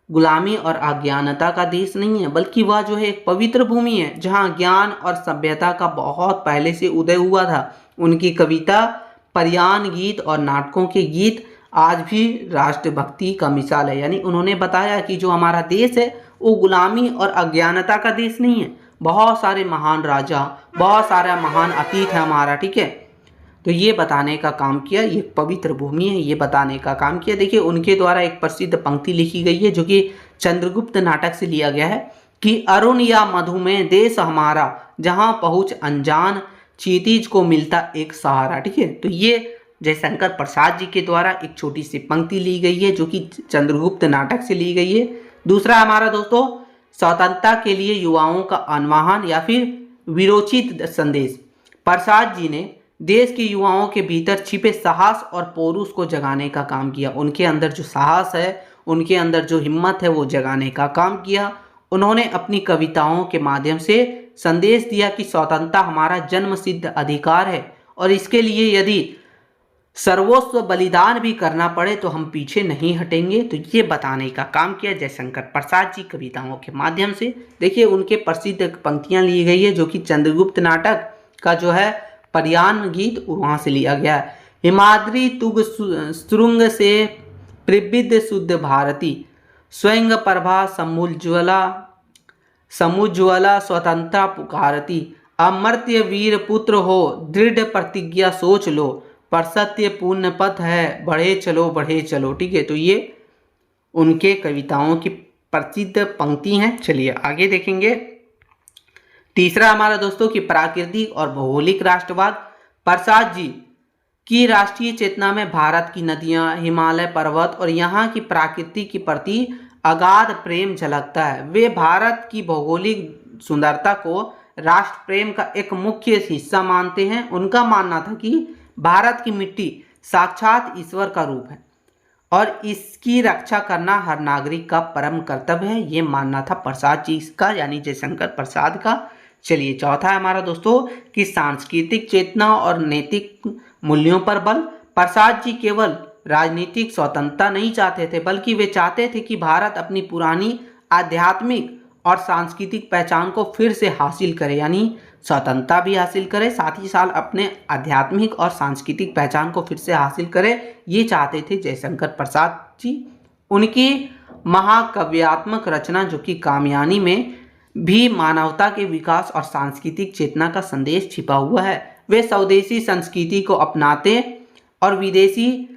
गुलामी और अज्ञानता का देश नहीं है, बल्कि वह जो है एक पवित्र भूमि है जहां ज्ञान और सभ्यता का बहुत पहले से उदय हुआ था। उनकी कविता, पर्यान गीत और नाटकों के गीत आज भी राष्ट्रभक्ति का मिसाल है। यानी उन्होंने बताया कि जो हमारा देश है वो गुलामी और अज्ञानता का देश नहीं है, बहुत सारे महान राजा, बहुत सारा महान अतीत है हमारा, ठीक है। तो ये बताने का काम किया, ये पवित्र भूमि है, ये बताने का काम किया। देखिए उनके द्वारा एक प्रसिद्ध पंक्ति लिखी गई है जो कि चंद्रगुप्त नाटक से लिया गया है कि अरुण या मधुमेह देश हमारा, जहां पहुंच अनजान क्षितिज को मिलता एक सहारा, ठीक है। तो ये जयशंकर प्रसाद जी के द्वारा एक छोटी सी पंक्ति ली गई है जो कि चंद्रगुप्त नाटक से ली गई है। दूसरा हमारा दोस्तों, स्वतंत्रता के लिए युवाओं का आह्वान या फिर विरोचित संदेश। प्रसाद जी ने देश के युवाओं के भीतर छिपे साहस और पौरुष को जगाने का काम किया। उनके अंदर जो साहस है, उनके अंदर जो हिम्मत है, वो जगाने का काम किया। उन्होंने अपनी कविताओं के माध्यम से संदेश दिया कि स्वतंत्रता हमारा जन्मसिद्ध अधिकार है और इसके लिए यदि सर्वस्व बलिदान भी करना पड़े तो हम पीछे नहीं हटेंगे। तो ये बताने का काम किया जयशंकर प्रसाद जी कविताओं के माध्यम से। देखिए उनके प्रसिद्ध पंक्तियां ली गई है जो कि चंद्रगुप्त नाटक का जो है पर्यान गीत वहां से लिया गया है। हिमाद्री तुग श्रृंग से प्रविद्ध शुद्ध भारती, स्वयं प्रभा समुज्ज्वला स्वतंत्रता पुकारती, अमर्त्य वीर पुत्र हो दृढ़ प्रतिज्ञा सोच लो, पर सत्य पूर्ण पथ है बढ़े चलो, ठीक है। तो ये उनके कविताओं की प्रसिद्ध पंक्ति हैं। चलिए आगे देखेंगे। तीसरा हमारा दोस्तों की प्राकृतिक और भौगोलिक राष्ट्रवाद। प्रसाद जी की राष्ट्रीय चेतना में भारत की नदियां, हिमालय पर्वत और यहाँ की प्रकृति के प्रति अगाध प्रेम झलकता है। वे भारत की भौगोलिक सुंदरता को राष्ट्र प्रेम का एक मुख्य हिस्सा मानते हैं। उनका मानना था कि भारत की मिट्टी साक्षात ईश्वर का रूप है और इसकी रक्षा करना हर नागरिक का परम कर्तव्य है। ये मानना था प्रसाद जी का, यानी जयशंकर प्रसाद का। चलिए चौथा है हमारा दोस्तों कि सांस्कृतिक चेतना और नैतिक मूल्यों पर बल। प्रसाद जी केवल राजनीतिक स्वतंत्रता नहीं चाहते थे, बल्कि वे चाहते थे कि भारत अपनी पुरानी आध्यात्मिक और सांस्कृतिक पहचान को फिर से हासिल करे, यानी स्वतंत्रता भी हासिल करे, साथ ही साथ अपने आध्यात्मिक और सांस्कृतिक पहचान को फिर से हासिल करे। ये चाहते थे जयशंकर प्रसाद जी। उनकी महाकाव्यात्मक रचना जो कि कामयानी में भी मानवता के विकास और सांस्कृतिक चेतना का संदेश छिपा हुआ है। वे स्वदेशी संस्कृति को अपनाते और विदेशी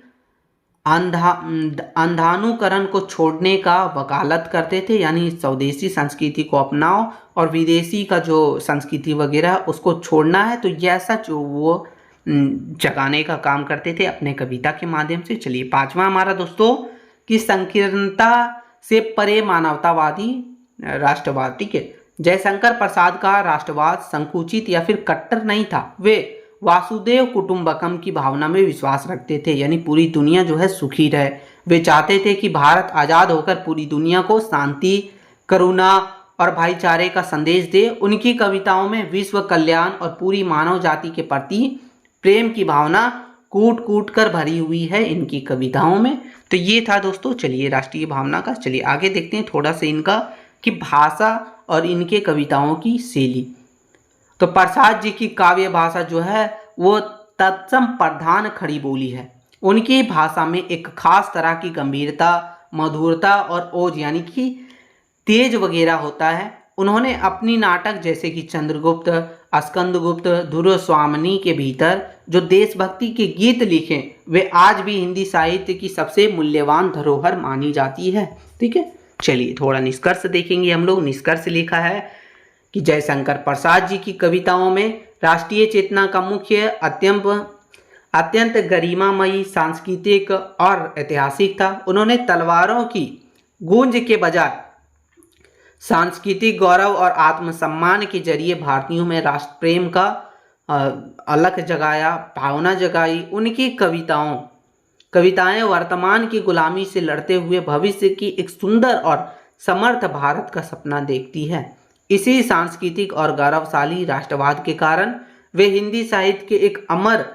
अंधानुकरण को छोड़ने का वकालत करते थे, यानी स्वदेशी संस्कृति को अपनाओ और विदेशी का जो संस्कृति वगैरह उसको छोड़ना है। तो जैसा जो वो जगाने का काम करते थे अपने कविता के माध्यम से। चलिए पांचवा हमारा दोस्तों कि संकीर्णता से परे मानवतावादी राष्ट्रवाद, ठीक है। जयशंकर प्रसाद का राष्ट्रवाद संकुचित या फिर कट्टर नहीं था। वे वासुदेव कुटुंबकम की भावना में विश्वास रखते थे, यानी पूरी दुनिया जो है सुखी रहे। वे चाहते थे कि भारत आज़ाद होकर पूरी दुनिया को शांति, करुणा और भाईचारे का संदेश दे। उनकी कविताओं में विश्व कल्याण और पूरी मानव जाति के प्रति प्रेम की भावना कूट कूट कर भरी हुई है इनकी कविताओं में। तो ये था दोस्तों चलिए राष्ट्रीय भावना का। चलिए आगे देखते हैं थोड़ा सा इनका कि भाषा और इनके कविताओं की शैली। तो प्रसाद जी की काव्य भाषा जो है वो तत्सम प्रधान खड़ी बोली है। उनकी भाषा में एक खास तरह की गंभीरता, मधुरता और ओज यानी कि तेज वगैरह होता है। उन्होंने अपनी नाटक जैसे कि चंद्रगुप्त, स्कंदगुप्त, ध्रुवस्वामिनी के भीतर जो देशभक्ति के गीत लिखे वे आज भी हिंदी साहित्य की सबसे मूल्यवान धरोहर मानी जाती है। ठीक है, चलिए थोड़ा निष्कर्ष देखेंगे हम लोग। निष्कर्ष लिखा है कि जयशंकर प्रसाद जी की कविताओं में राष्ट्रीय चेतना का मुख्य अत्यंत गरिमामयी, सांस्कृतिक और ऐतिहासिक था। उन्होंने तलवारों की गूंज के बजाय सांस्कृतिक गौरव और आत्मसम्मान के जरिए भारतीयों में राष्ट्र प्रेम का अलख जगाया, भावना जगाई। उनकी कविताएं वर्तमान की गुलामी से लड़ते हुए भविष्य की एक सुंदर और समर्थ भारत का सपना देखती है। इसी सांस्कृतिक और गौरवशाली राष्ट्रवाद के कारण वे हिंदी साहित्य के एक अमर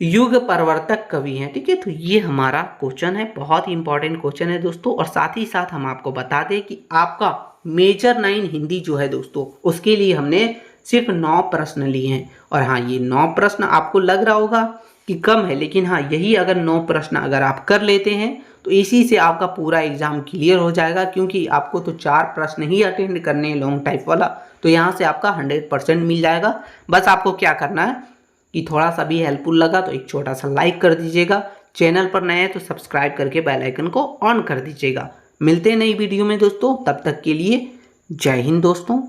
युग परिवर्तक कवि हैं। ठीक है, तो ये हमारा क्वेश्चन है, बहुत ही इंपॉर्टेंट क्वेश्चन है दोस्तों। और साथ ही साथ हम आपको बता दें कि आपका मेजर 9 हिंदी जो है दोस्तों, उसके लिए हमने सिर्फ 9 प्रश्न लिए हैं। और हाँ, ये 9 प्रश्न आपको लग रहा होगा कि कम है, लेकिन हाँ, यही अगर 9 प्रश्न अगर आप कर लेते हैं तो इसी से आपका पूरा एग्जाम क्लियर हो जाएगा, क्योंकि आपको तो 4 प्रश्न ही अटेंड करने हैं लॉन्ग टाइप वाला। तो यहाँ से आपका 100% मिल जाएगा। बस आपको क्या करना है कि थोड़ा सा भी हेल्पफुल लगा तो एक छोटा सा लाइक कर दीजिएगा, चैनल पर नए हैं तो सब्सक्राइब करके बेल आइकन को ऑन कर दीजिएगा। मिलते हैं नई वीडियो में दोस्तों, तब तक के लिए जय हिंद दोस्तों।